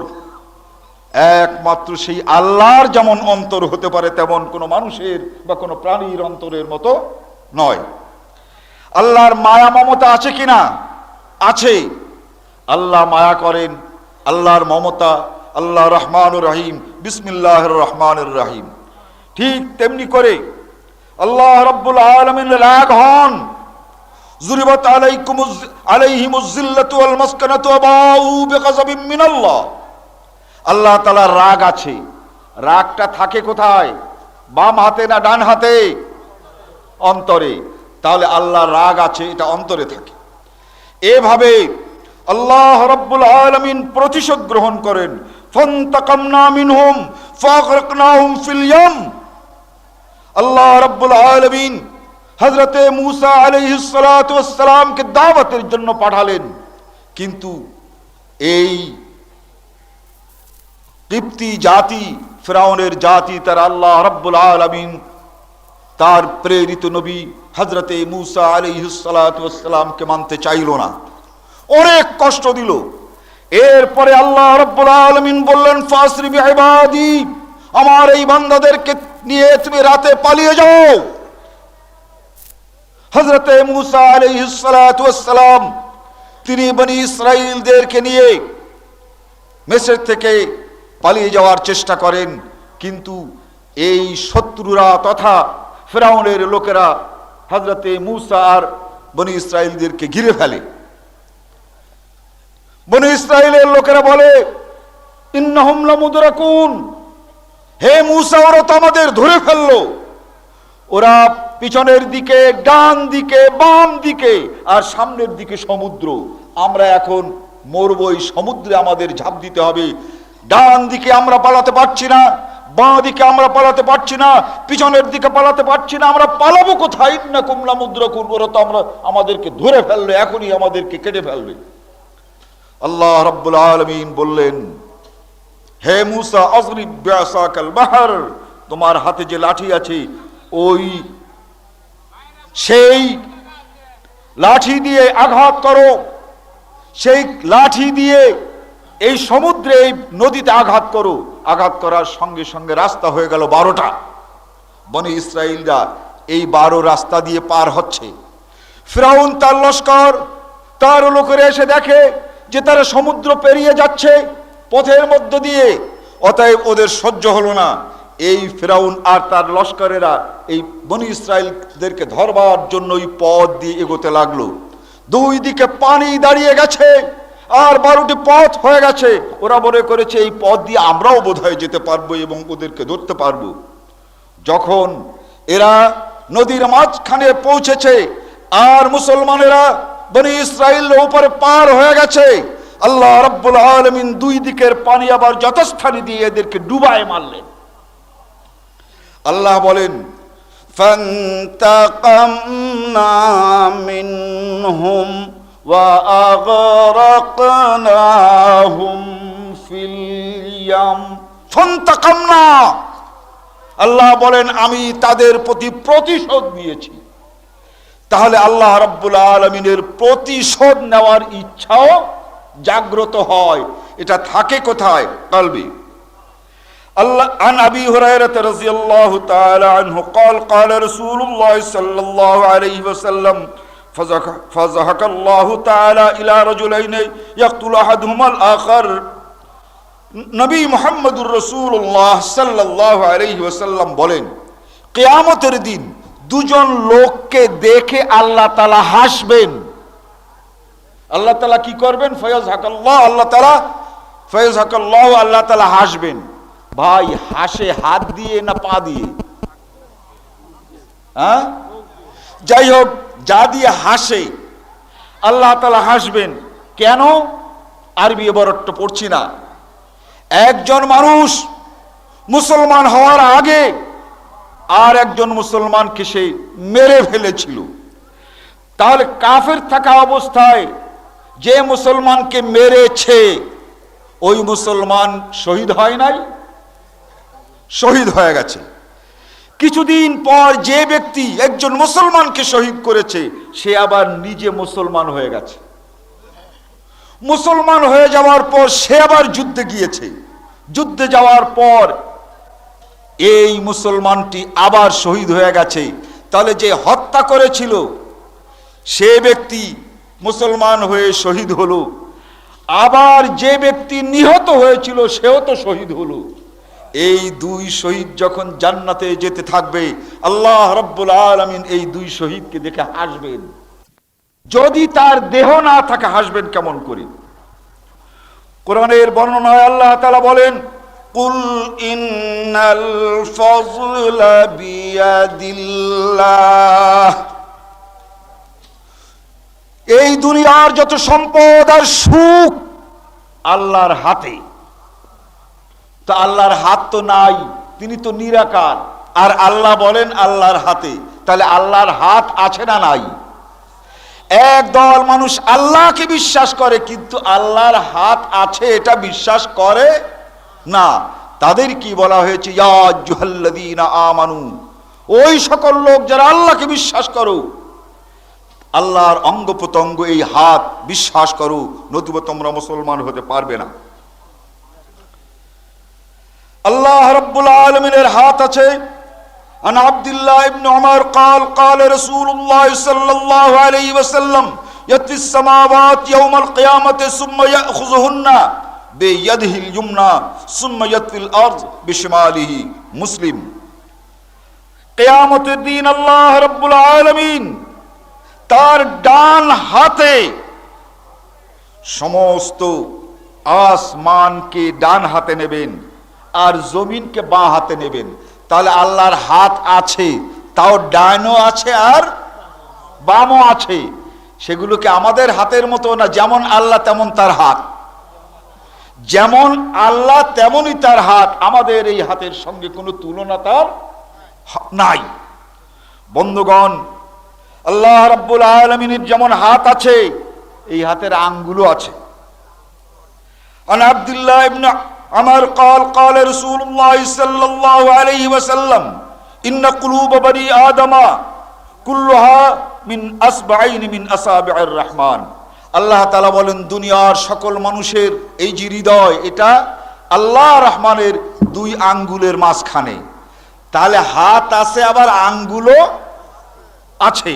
একমাত্র সেই আল্লাহর যেমন অন্তর হতে পারে তেমন কোনো মানুষের বা কোনো প্রাণীর অন্তরের মতো নয়। আল্লাহর মায়া মমতা আছে কিনা? আছে। আল্লাহ মায়া করেন, আল্লাহর মমতা, আল্লাহ রহমানুর রহিম, বিসমিল্লাহির রহমানির রহিম। ঠিক তেমনি করে আল্লাহ রাব্বুল আলামিন রাগ হন, যুরিবাত আলাইহিমুজ জিল্লাতু ওয়াল মাসকানাতু ওয়া বাউ বিগাযাবিন মিনাল্লাহ। আল্লাহ তাআলার রাগ আছে। রাগটা থাকে কোথায়? বাম হাতে না ডান হাতে? অন্তরে। তাহলে আল্লাহর রাগ আছে, এটা অন্তরে থাকে। এভাবে আল্লাহ রাব্বুল আলামিন প্রতিশোধ গ্রহণ করেন। ফান্তাকামনা মিনহুম ফাগরাকনাহুম ফিল ইয়াম। আল্লাহ রাব্বুল আলামিন হযরতে মূসা আলাইহিস সালাতু ওয়াস সালামকে দাওয়াতের জন্য পাঠালেন, কিন্তু এই কিপ্তি জাতি, ফিরাউনের জাতি, তার আল্লাহ রাব্বুল আলামিন তার প্রেরিত নবী হযরতে মূসা আলাইহিস সালাতু ওয়াস সালামকে মানতে চাইল না, অনেক কষ্ট দিল। এরপরে আল্লাহ রাব্বুল আলামিন বললেন, ফাসরি বিইবাদি, আমার এই বান্দাদেরকে নিয়ে তুমি রাতে পালিয়ে যাও। হযরতে মূসা আলাইহিস সালাতু ওয়াস সালাম তিনি বনি ইসরাঈলদেরকে নিয়ে মিসর থেকে পালিয়ে যাওয়ার চেষ্টা করেন, কিন্তু এই শত্রুরা তথা ফিরাউনের লোকেরা হযরতে মূসা আর বনি ইসরাঈলদেরকে ঘিরে ফেলে। বনি ইসরাঈলের লোকেরা বলে, ইন্নাহুম লামুদরাকুন, হে মূসা ওরা তো আমাদের ধরে ফেললো। ওরা পিছনের দিকে, ডান দিকে, বাম দিকে আর সামনের দিকে সমুদ্র। আমরা এখন মরবই, সমুদ্রে আমাদের ঝাঁপ দিতে হবে। ডান দিকে আমরা পালাতে পারছি না, বাঁ দিকে আমরা পালাতে পারছি না, পিছনের দিকে পালাতে পারছি না, আমরা পালাবো কোথায়? ইন্নাকুম লামুদরাকুন, ওরা তো আমাদেরকে ধরে ফেলবে, এখনই আমাদেরকে কেটে ফেলবে। আল্লাহ রাব্বুল আলামিন বললেন, হে মূসা আযরিব বিআসাকাল বাহর, তোমার হাতে যে লাঠি আছে সেই লাঠি দিয়ে আঘাত করো, সেই লাঠি দিয়ে এই সমুদ্রে, এই নদীতে আঘাত করো। আঘাত করার সঙ্গে সঙ্গে রাস্তা হয়ে গেল 12টা। বনি ইসরাইলরা এই 12 রাস্তা দিয়ে পার হচ্ছে। ফিরাউন তার লস্কর, তার লোকেরা এসে দেখে যে তারা সমুদ্র পেরিয়ে যাচ্ছে পথের মধ্য দিয়ে, অতএব ওদের সহ্য হলো না। এই ফিরাউন আর তার লস্করেরা এই বনি ইসরাইলদেরকে ধরবার জন্য ওই পথ দিয়ে এগোতে লাগলো। দুই দিকে পানি দাঁড়িয়ে গেছে আর 12টি পথ হয়ে গেছে। ওরা মনে করেছে এই পথ দিয়ে আমরাও বোধহয় যেতে পারবো এবং ওদেরকে ধরতে পারবো। যখন এরা নদীর মাঝখানে পৌঁছেছে আর মুসলমানেরা বনি ইসরাইলের উপরে পার হয়ে গেছে, আল্লাহ রাব্বুল আলামিন দুই দিকের পানি আবার যথাস্থানে দিয়ে এদেরকে ডুবায় মারলেন। আল্লাহ বলেন, ফান্তাকামনা মিনহুম ওয়া আগরাকনাহুম ফিল ইয়াম। ফান্তাকামনা, আল্লাহ বলেন আমি তাদের প্রতি প্রতিশোধ নিয়েছি। তাহলে আল্লাহ রাব্বুল আলামিনের প্রতিশোধ নেওয়ার ইচ্ছাও জাগ্রত হয়। এটা থাকে কোথায়? কলবে। আল্লাহ আন আবি হুরায়রা রাদিয়াল্লাহু তাআলা আনহু قال قال رسول الله صلى الله عليه وسلم فزحك الله تعالى الى رجلين يقتل احدهما الاخر। নবী মুহাম্মদুর রাসূলুল্লাহ সাল্লাল্লাহু আলাইহি ওয়াসাল্লাম বলেন, কিয়ামতের দিন দুজন লোককে দেখে আল্লাহ তাআলা হাসবেন। আল্লাহ তাআলা কি করবেন? ফায়াজহাকাল্লাহ, আল্লাহ তাআলা ফায়াজহাকাল্লাহ, আল্লাহ তাআলা হাসবেন। ভাই, হাসে হাত দিয়ে না পা দিয়ে? হ্যাঁ, যাই হোক, যা দিয়ে হাসে আল্লাহ তাআলা হাসবেন। কেন? আরবি এবারটা পড়ছি না। একজন মানুষ মুসলমান হওয়ার আগে আর একজন মুসলমানকে সে মেরে ফেলেছিল। তাহলে কাফের থাকা অবস্থায় যে মুসলমানকে মেরেছে ওই মুসলমান শহীদ হয় নাই? শহীদ হয়ে গেছে। কিছুদিন পর যে ব্যক্তি একজন মুসলমানকে শহীদ করেছে সে আবার নিজে মুসলমান হয়ে গেছে। মুসলমান হয়ে যাওয়ার পর সে আবার যুদ্ধে গিয়েছে। যুদ্ধে যাওয়ার পর এই মুসলমানটি আবার শহীদ হয়ে গেছে। তাহলে যে হত্যা করেছিল সে ব্যক্তি মুসলমান হয়ে শহীদ হলো, আবার যে ব্যক্তি নিহত হয়েছিল সেও তো শহীদ হলো। এই দুই শহীদ যখন জান্নাতে যেতে থাকবে, আল্লাহ রাব্বুল আলামিন এই দুই শহীদকে দেখে হাসবেন। যদি তার দেহ না থাকে হাসবেন কেমন করে? কোরআনের বর্ণনায় আল্লাহ তাআলা বলেন, কুল ইন্নাল ফাযলা বিয়াদিল্লাহ। এই দুনিয়ার যত সম্পদ আর সুখ আল্লাহর হাতে। তো আল্লাহর হাত তো নাই, তিনি তো নিরাকার। আর আল্লাহ বলেন আল্লাহর হাতে, তাহলে আল্লাহর হাত আছে না নাই? একদল মানুষ আল্লাহকে বিশ্বাস করে কিন্তু আল্লাহর হাত আছে এটা বিশ্বাস করে না। তাদের কি বলা হয়েছে? ইয়া আইয়ুহাল্লাযীনা আমানু, ওই সকল লোক যারা আল্লাহকে বিশ্বাস করো, আল্লাহর অঙ্গ প্রত্যঙ্গ এই হাত বিশ্বাস করো, নতুবা তোমরা মুসলমান হতে পারবে না। আল্লাহ রাব্বুল আলামিনের হাত আছে। عن عبد الله بن عمر قال قال رسول الله صلى الله عليه وسلم يطوي السماوات يوم القيامة ثم يأخذهن بيده اليمنى ثم يطوي الأرض بشماله। মুসলিম। কিয়ামতের দিন আল্লাহ রাব্বুল আলামিন তার ডান হাতে সমস্ত আসমানকে ডান হাতে নেবেন আর জমিনকে বাঁ হাতে নেবেন। তাহলে আল্লাহর হাত আছে, তাও ডানও আছে আর বামও আছে। সেগুলোকে আমাদের হাতের মতো না, যেমন আল্লাহ তেমন তার হাত। যেমন আল্লাহ তেমনই তার হাত, আমাদের এই হাতের সঙ্গে কোনো তুলনা তার নাই। বন্ধুগণ, আল্লাহ রাব্বুল আলামিনের যেমন হাত আছে, এই হাতের আঙ্গুলও আছে। আন আব্দুল্লাহ ইবনে আমর قال قال رسول الله صلى الله عليه وسلم ان قلوب بني ادم كلها من اصبعين من اصابع الرحمن। আল্লাহ তাআলা বলেন, দুনিয়ার সকল মানুষের এই যে হৃদয়, এটা আল্লাহ রহমানের দুই আঙ্গুলের মাঝখানে। তাহলে হাত আছে, আবার আঙ্গুলও আছে,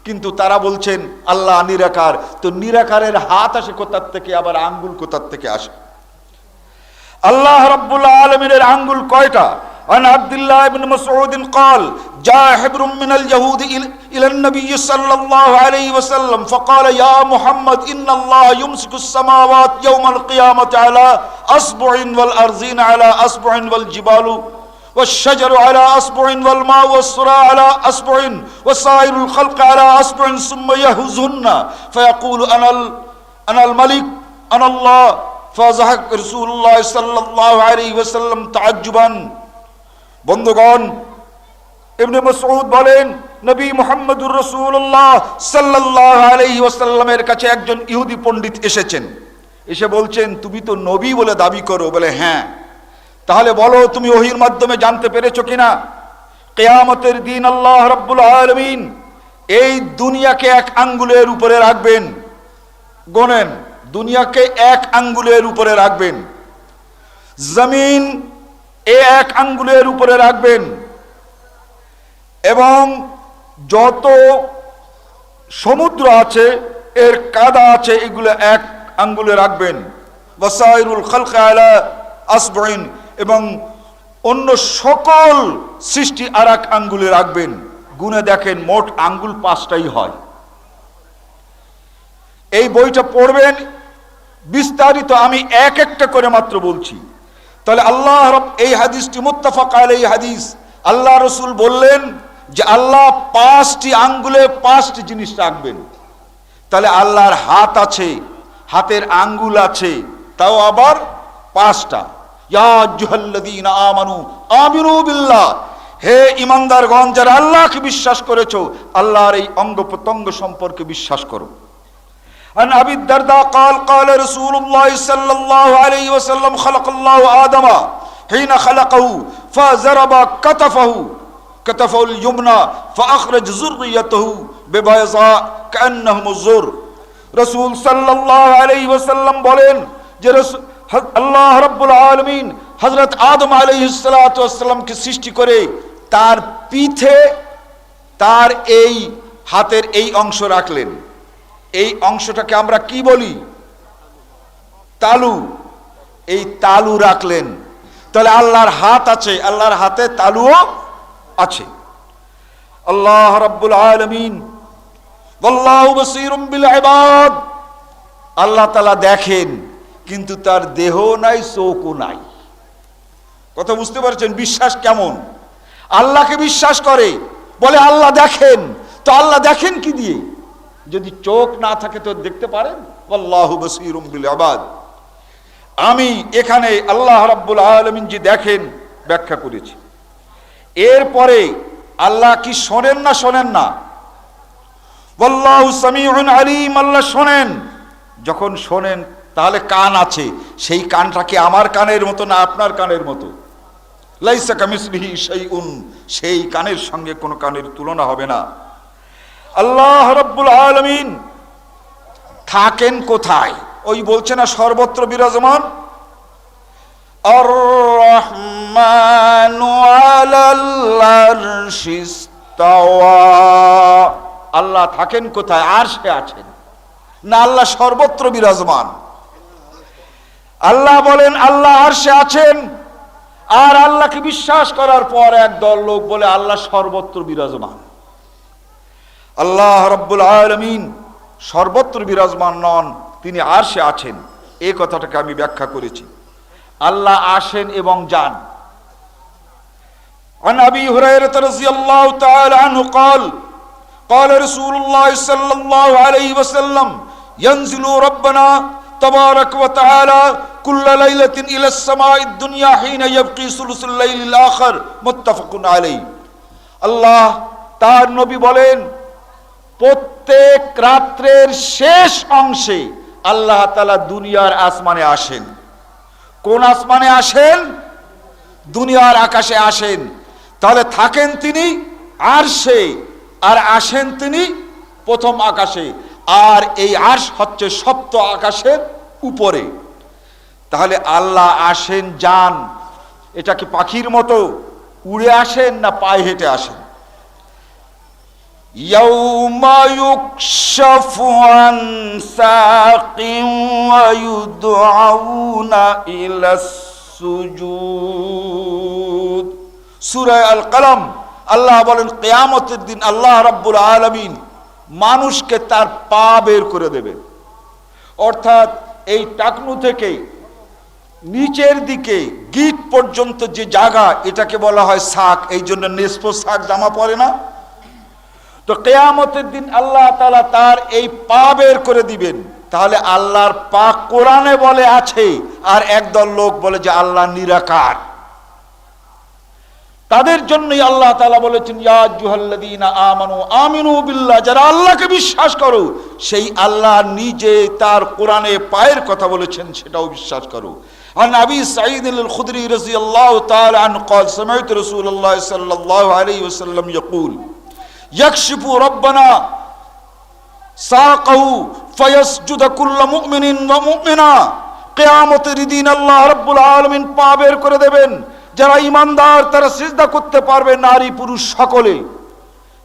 কিন্তু তারা বলছেন আল্লাহ নিরাকার। তো নিরাকারের হাত আসে কোথার থেকে, আবার আঙ্গুল কোথার থেকে আসে? আল্লাহ রাব্বুল আলামিনের আঙ্গুল কয়টা? عن عبد الله بن مسعود قال جاء حبر من اليهود إلى النبي صلى الله عليه وسلم فقال يا محمد إن الله يمسك السماوات يوم القيامة على أصبع والأرضين على أصبع والجبال والشجر على أصبع والماء والثرى على أصبع وسائر الخلق على أصبع ثم يهزهن فيقول أنا الملك أنا الله فضحك رسول الله صلى الله عليه وسلم تعجبا। বন্ধুগণ, ইবনে মাসউদ বলেন, নবী মুহাম্মদুর রাসূলুল্লাহ সাল্লাল্লাহু আলাইহি ওয়াসাল্লামের কাছে একজন ইহুদি পণ্ডিত এসেছেন। এসে বলছেন, তুমি তো নবী বলে দাবি করো। বলে, হ্যাঁ। তাহলে বলো, তুমি ওহীর মাধ্যমে জানতে পেরেছো কিনা কিয়ামতের দিন আল্লাহ রাব্বুল আলামিন এই দুনিয়াকে এক আঙ্গুলের উপরে রাখবেন। গোনেন, দুনিয়াকে এক আঙ্গুলের উপরে রাখবেন, জমিন এক আঙ্গুলের উপরে রাখবেন, এবং যত সমুদ্র আছে, এর কাদা আছে, এগুলো এক আঙ্গুলে রাখবেন। ওয়াসাইরুল খালক আলা আসবুইন, এবং অন্য সকল সৃষ্টি আর এক আঙ্গুলে রাখবেন। গুনে দেখেন, মোট আঙ্গুল 5টাই হয়। এই বইটা পড়বেন বিস্তারিত, আমি এক একটা করে মাত্র বলছি। তাহলে আল্লাহ এই হাদিসটি মুত্তাফাক আলাইহি হাদিস। আল্লাহ রসুল বললেন যে আল্লাহ 5টি আঙ্গুলে 5টি জিনিস রাখবেন। তাহলে আল্লাহর হাত আছে, হাতের আঙ্গুল আছে, তাও আবার 5টা। ইয়া আইয়ুহাল্লাযীনা আমানু আমিনু বিল্লাহ, হে ঈমানদারগণ, যারা আল্লাহকে বিশ্বাস করেছো, আল্লাহর এই অঙ্গ প্রত্যঙ্গ সম্পর্কে বিশ্বাস করো। عن أبي الدرداء قال قال رسول الله صلى الله عليه وسلم خلق الله آدم حين خلقه فضرب كتفه اليمنى فأخرج ذريته ببيضاء كأنهم الزر। رسول صلى الله عليه وسلم বলেন যে আল্লাহ রাব্বুল আলামিন হযরত আদম আলাইহিস সালাতু ওয়াস সালামকে সৃষ্টি করে তার পিঠে তার এই হাতের এই অংশ রাখলেন। এই অংশটাকে আমরা কি বলি? তালু। এই তালু রাখলেন। তাহলে আল্লাহর হাত আছে, আল্লাহর হাতে তালুও আছে। আল্লাহ রাব্বুল আলামিন ওয়াল্লাহু বাসীরুম বিল ইবাদ, আল্লাহ তাআলা দেখেন, কিন্তু তার দেহ নাই, চোখও নাই। কথা বুঝতে পারছেন? বিশ্বাস কেমন? আল্লাহকে বিশ্বাস করে, বলে আল্লাহ দেখেন। তো আল্লাহ দেখেন কি দিয়ে? যদি চোখ না থাকে তো দেখতে পারেন? আল্লাহু বাসীরুম বিল ইবাদ। আমি এখানে আল্লাহ রাব্বুল আলামিন যে দেখেন ব্যাখ্যা করেছি। এরপরে আল্লাহ কি শোনেন না? শোনেন না। আল্লাহু সামিউন আলিম, আল্লাহ শোনেন। যখন শোনেন, তাহলে কান আছে। সেই কানটা কি আমার কানের মতো না আপনার কানের মতো? লাইসা কামিসলিহি শাইউন, সেই কানের সঙ্গে কোনো কানের তুলনা হবে না। আল্লাহ রাব্বুল আলামিন থাকেন কোথায়? ওই বলছে না সর্বত্র বিরাজমান। আর রহমানু আলাল আরশিস তাওয়া, আল্লাহ থাকেন কোথায়? আরশে আছেন না? আল্লাহ সর্বত্র বিরাজমান। আল্লাহ বলেন আল্লাহ আরশে আছেন, আর আল্লাহকে বিশ্বাস করার পর একদল লোক বলে আল্লাহ সর্বত্র বিরাজমান। আল্লাহ রাব্বুল আলামিন সর্বত্র বিরাজমান নন, তিনি আরশে আছেন। এই কথাটাকে আমি ব্যাখ্যা করেছি। আল্লাহ আসেন এবং যান। عن أبي هريرة رضي الله تعالى عنه قال قال رسول الله صلى الله عليه وسلم ينزل ربنا তাবারাক ওয়া তাআলা কুল্লা লাইলাতিন ইলাস সামাঈদ দুনিয়া হিনা ইয়াবকি সুলুসুল লাইলিল আখির মুত্তাফাকুন আলাইহি। আল্লাহ তার নবী বলেন, প্রত্যেক রাত্রের শেষ অংশে আল্লাহ তাআলা দুনিয়ার আসমানে আসেন। কোন আসমানে আসেন? দুনিয়ার আকাশে আসেন। তাহলে থাকেন তিনি আরশে, আর আসেন তিনি প্রথম আকাশে, আর এই আরশ হচ্ছে সপ্ত আকাশের উপরে। তাহলে আল্লাহ আসেন যান, এটা কি পাখির মতো উড়ে আসেন না পায়ে হেঁটে আসেন? ইয়াউমা ইউকশাফু আন সাকিন ওয়া ইউদআউনা ইলাস সুজুদ। সূরা আল কলম আল্লাহ বলেন, কিয়ামতের দিন আল্লাহ রাব্বুল আলামিন মানুষকে তার পা বের করে দেবেন। অর্থাৎ এই টাকনু থেকে নিচের দিকে গিট পর্যন্ত যে জায়গা, এটাকে বলা হয় সাক। এই জন্য নেসফ সাক জামা পরে না। তো কিয়ামতের দিন আল্লাহ তাআলা তার এই পা বের করে দিবেন। তাহলে আল্লাহর পা কোরআনে বলে আছে, আর একদল লোক বলে যে আল্লাহ নিরাকার। তাদের জন্যই আল্লাহ তাআলা বলেছেন, ইয়া আইয়ুহাল্লাযীনা আমানু আমিনু বিল্লাহ, যারা আল্লাহকে বিশ্বাস করো, সেই আল্লাহ নিজে তার কোরআনে পায়ের কথা বলেছেন, সেটাও বিশ্বাস করো। عن أبي سعيد الخدري رضي الله تعالى عنه قال سمعت رسول الله صلى الله عليه وسلم يقول يكشف ربنا ساقه فيسجد كل مؤمن ومؤمنة। কিয়ামতের দিন আল্লাহ রাব্বুল আলামিন পা বের করে দেবেন। যারা ঈমানদার তারা সিজদা করতে পারবে, নারী পুরুষ সকলে।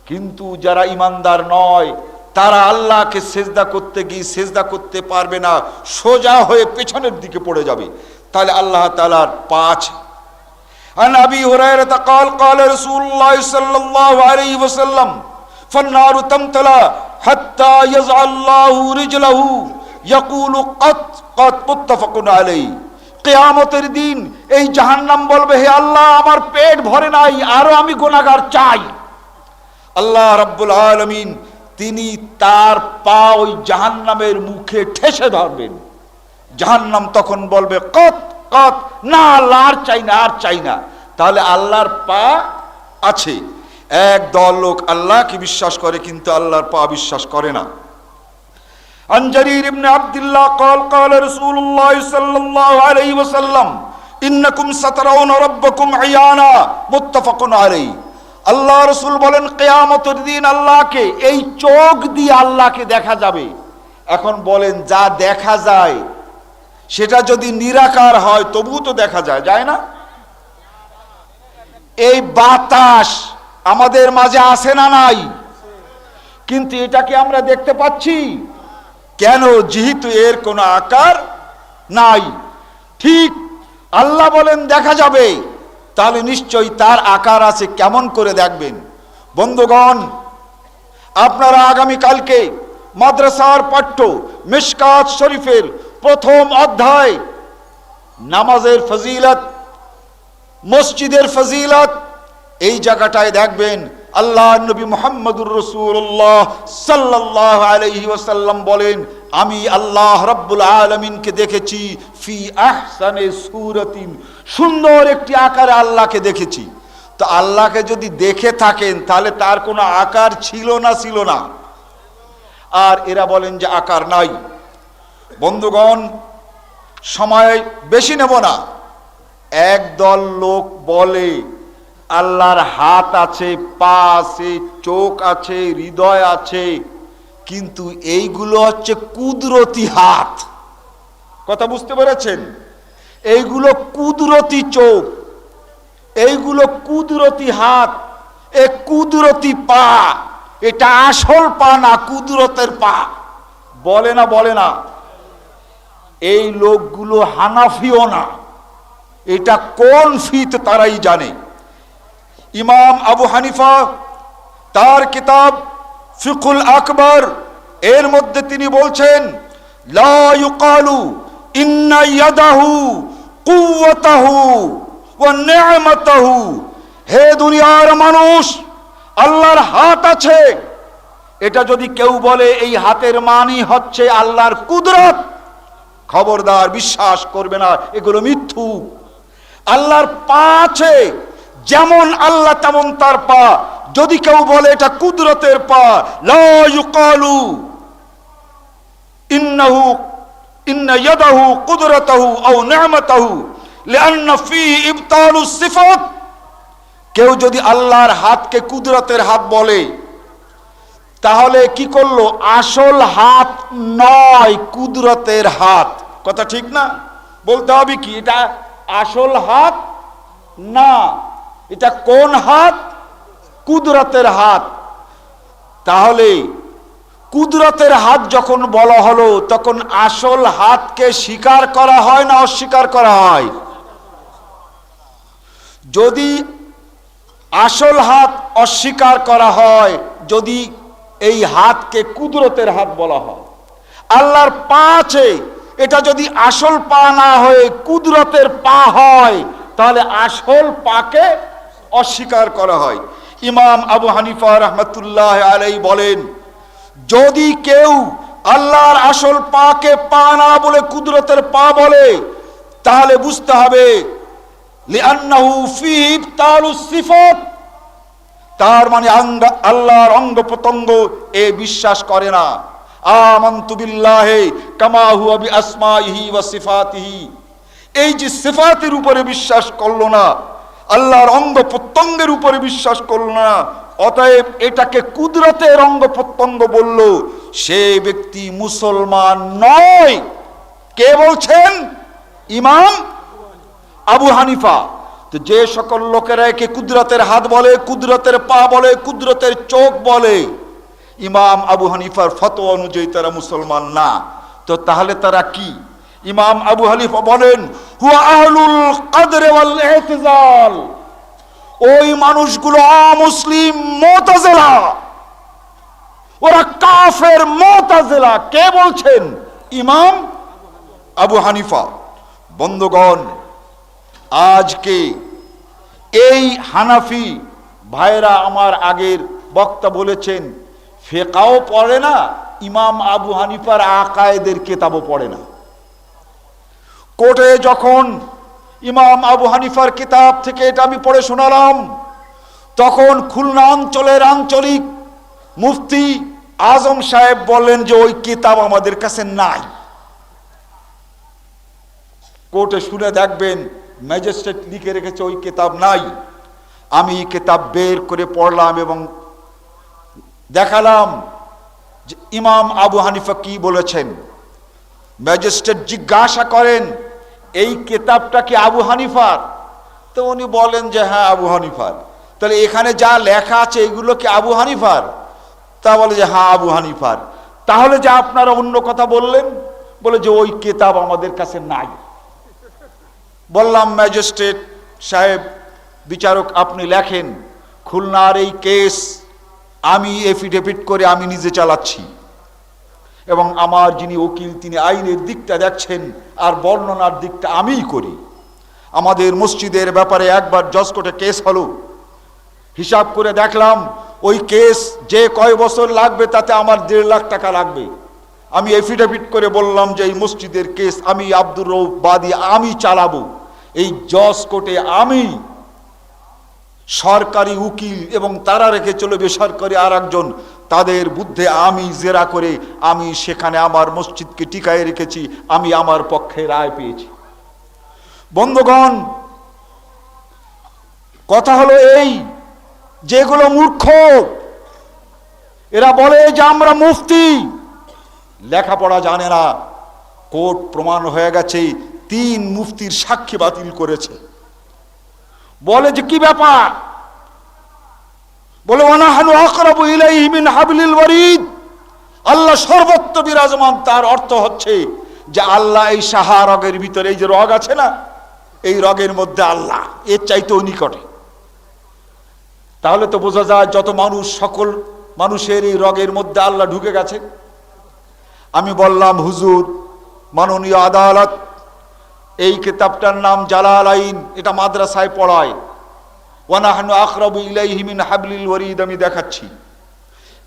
কিন্তু যারা ঈমানদার নয় তারা আল্লাহকে সিজদা করতে গিয়ে সিজদা করতে পারবে না, সোজা হয়ে পেছনের দিকে পড়ে যাবে। তাহলে আল্লাহ তাআলার পা আছে। عن أبي هريرة قال قال رسول الله صلى الله عليه وسلم فالنار تمتلأ حتى يضع الله رجله يقول قط قط متفق عليه। কিয়ামতের দিন এই জাহান্নাম বলবে, হে আল্লাহ, আমার পেট ভরে নাই, আরো আমি গুনাহগার চাই। আল্লাহ রাব্বুল আলামিন তিনি তার পা ওই জাহান্নামের মুখে ঠেসে ধরবেন। জাহান্নাম তখন বলবে, কত কত, না আল্লাহ আর চাই না, আর চাই না। তাহলে আল্লাহর পা আছে। এক দল লোক আল্লাহকে বিশ্বাস করে কিন্তু আল্লাহর পা বিশ্বাস করে না। عن جرير بن عبد الله قال قال رسول الله صلى الله عليه وسلم إنكم سترون ربكم عيانا متفق عليه। আল্লাহ রাসূল বলেন, কিয়ামতের দিন আল্লাহকে এই চোখ দিয়ে আল্লাহকে দেখা যাবে। এখন বলেন, যা দেখা যায় সেটা যদি নিরাকার হয় তবু তো দেখা যায়, যায় না? এই বাতাস আমাদের মাঝে আসে না নাই? কিন্তু এটাকে আমরা দেখতে পাচ্ছি কেন? যেহেতু এর কোনো আকার নাই। ঠিক আল্লাহ বলেন দেখা যাবে, তাহলে নিশ্চয়ই তার আকার আছে। কেমন করে দেখবেন? বন্ধুগণ, আপনারা আগামীকালকে মাদ্রাসার পাঠ্য মিশকাত শরীফের প্রথম অধ্যায় নামাজের ফজিলত, মসজিদের ফজিলত, এই জায়গাটায় দেখবেন আল্লাহ নবী মুহাম্মদুর রাসূলুল্লাহ সাল্লাল্লাহু আলাইহি ওয়াসাল্লাম বলেন, আমি আল্লাহ রাব্বুল আলামিনকে দেখেছি ফি আহসানি সূরাতিন, সুন্দর একটি আকারে আল্লাহকে দেখেছি। তো আল্লাহকে যদি দেখে থাকেন তাহলে তার কোনো আকার ছিল না, ছিল না। আর এরা বলেন যে আকার নাই। বন্ধুগণ, সময় বেশি নেব না। একদল লোক বলে আল্লাহর হাত আছে, পা আছে, চোখ আছে, হৃদয় আছে, কিন্তু এইগুলো হচ্ছে কুদরতি হাত। কথা বুঝতে পেরেছেন? এইগুলো কুদরতি চোখ, এইগুলো কুদরতি হাত, এ কুদরতি পা। এটা আসল পা না, কুদরতের পা। বলে না, বলে না। এই লোকগুলো হানাফিও না, এটা কোন ফিত তারাই জানে। ইমাম আবু হানিফা তার কিতাব ফিকুল আকবর এর মধ্যে তিনি বলছেন, লা ইউকালু ইন্না ইয়াদাহু কুওয়াতাহু ওয়া নি'মাতাহু। হে দুনিয়ার মানুষ, আল্লাহর হাত আছে, এটা যদি কেউ বলে এই হাতের মানই হচ্ছে আল্লাহর কুদরত, খবরদার বিশ্বাস করবে না, এগুলো মিথ্যু। আল্লাহর পা আছে, যেমন আল্লাহ তেমন তার পা। যদি কেউ বলে এটা কুদরতের পা, লা ইউকালু ইন্নাহু ইন্না ইয়াদাহু কুদরাতাহু আও নি'মাতাহু লিআন্না ফীহি ইবতালুস সিফাত। কেউ যদি আল্লাহর হাতকে কুদরতের হাত বলে, তাহলে কি করলো? আসল হাত নয়, কুদরতের হাত। কথা ঠিক না? বলতে হবে কি এটা আসল হাত না, এটা কোন হাত? কুদরতের হাত। তাহলে কুদরতের হাত যখন বলা হলো, তখন আসল হাতকে স্বীকার করা হয় না অস্বীকার করা হয়? যদি আসল হাত অস্বীকার করা হয়, যদি এই হাতকে কুদরতের হাত বলা হয়, আল্লাহর পা আছে, এটা যদি আসল পা না হয়ে কুদরতের পা হয়, তাহলে আসল পাকে অস্বীকার করা হয়। ইমাম আবু হানিফা রাহমাতুল্লাহ আলাইহি বলেন, যদি কেউ আল্লাহর আসল পাকে পা না বলে কুদরতের পা বলে, তাহলে বুঝতে হবে লিআন্নাহু ফীহি ইবতালুস সিফাত, তার মানে আল্লাহর অঙ্গ প্রত্যঙ্গ এ বিশ্বাস করে না। আমানতু বিল্লাহি কামা হুয়া বিআসমাইহি ওয়া সিফাতিহি, এই যে সিফাতের উপরে বিশ্বাস করলো না, আল্লাহর অঙ্গ প্রত্যঙ্গের উপরে বিশ্বাস করলো না, অতএব এটাকে কুদরতের অঙ্গ প্রত্যঙ্গ বলল, সে ব্যক্তি মুসলমান নয়। কে বলছেন? ইমাম আবু হানিফা। তো যে সকল লোকেরা একে কুদরতের হাত বলে, কুদরতের পা বলে, কুদরতের চোখ বলে, ইমাম আবু হানিফার ফতোয়া অনুযায়ী তারা মুসলমান না। তো তাহলে তারা কি? ইমাম আবু হানিফা বলেন, হুয়া আহলুল কদর ওয়াল ইতিজাল, ওই মানুষগুলো অমুসলিম মুতাজিলা, ওরা কাফের মুতাজিলা। কে বলছেন? ইমাম আবু হানিফা। বন্ধুগণ, আজকে এই হানাফি ভাইরা আমার আগের বক্তা বলেছেন, ফিকহও পড়ে না, ইমাম আবু হানিফার আকায়েদের কিতাবও পড়ে না। কোর্টে যখন ইমাম আবু হানিফার কিতাব থেকে এটা আমি পড়ে শোনালাম, তখন খুলনা অঞ্চলের আঞ্চলিক মুফতি আজম সাহেব বললেন যে ওই কিতাব আমাদের কাছে নাই। কোর্টে শুনে দেখবেন ম্যাজিস্ট্রেট লিখে রেখেছে ওই কিতাব নাই। আমি কিতাব বের করে পড়লাম এবং দেখালাম যে ইমাম আবু হানিফা কি বলেছেন। ম্যাজিস্ট্রেট জিজ্ঞাসা করেন, এই কিতাবটা কি আবু হানিফার? তো উনি বলেন যে হ্যাঁ আবু হানিফার। তাহলে এখানে যা লেখা আছে এগুলো কি আবু হানিফার? তা বলে যে হ্যাঁ আবু হানিফার। তাহলে যে আপনারা অন্য কথা বললেন, বলে যে ওই কিতাব আমাদের কাছে নাই। বললাম, ম্যাজিস্ট্রেট সাহেব, বিচারক আপনি লেখেন, খুলনার এই কেস আমি এফিডেভিট করে আমি নিজে চালাচ্ছি, এবং আমার যিনি উকিল তিনি আইনের দিকটা দেখছেন আর বর্ণনার দিকটা আমিই করি। আমাদের মসজিদের ব্যাপারে একবার জজ কোর্টে কেস হলো, হিসাব করে দেখলাম ওই কেস যে কয় বছর লাগবে তাতে আমার 1.5 লাখ টাকা লাগবে। আমি এফিডেভিট করে বললাম যে এই মসজিদের কেস আমি আব্দুর রউফ বাদী আমি চালাবো। এই জজ কোর্টে আমি, সরকারি উকিল এবং তারা রেখে চলে বেসরকারি আর একজন, তাদের বুদ্ধে আমি জেরা করে আমি সেখানে আমার মসজিদকে টিকায় রেখেছি, আমি আমার পক্ষে রায় পেয়েছি। বন্ধুগণ, কথা হলো এই, যেগুলো মূর্খ এরা বলে যে আমরা মুফতি, লেখাপড়া জানে না। কোর্ট প্রমাণ হয়ে গেছে 3 মুফতির সাক্ষী বাতিল করেছে। বলে যে কি ব্যাপার? বলে ওয়ানাহানু আকরাবু ইলাইহি মিন হাবলিল ওয়ারিদ, আল্লাহ সর্বত্র বিরাজমান। তার অর্থ হচ্ছে যে আল্লাহ এই সাহা রগের ভিতরে, এই যে রগ আছে না, এই রগের মধ্যে আল্লাহ এর চাইতেও নিকটে। তাহলে তো বোঝা যায় যত মানুষ, সকল মানুষের এই রগের মধ্যে আল্লাহ ঢুকে গেছে। আমি বললাম, হুজুর মাননীয় আদালত, এই কিতাবটার নাম জালাল আইন, এটা মাদ্রাসায় পড়ায়। ওয়ানাহানু আকরাবু ইলাইহি মিন হাবলিল ওয়ারিদ, আমি দেখাচ্ছি।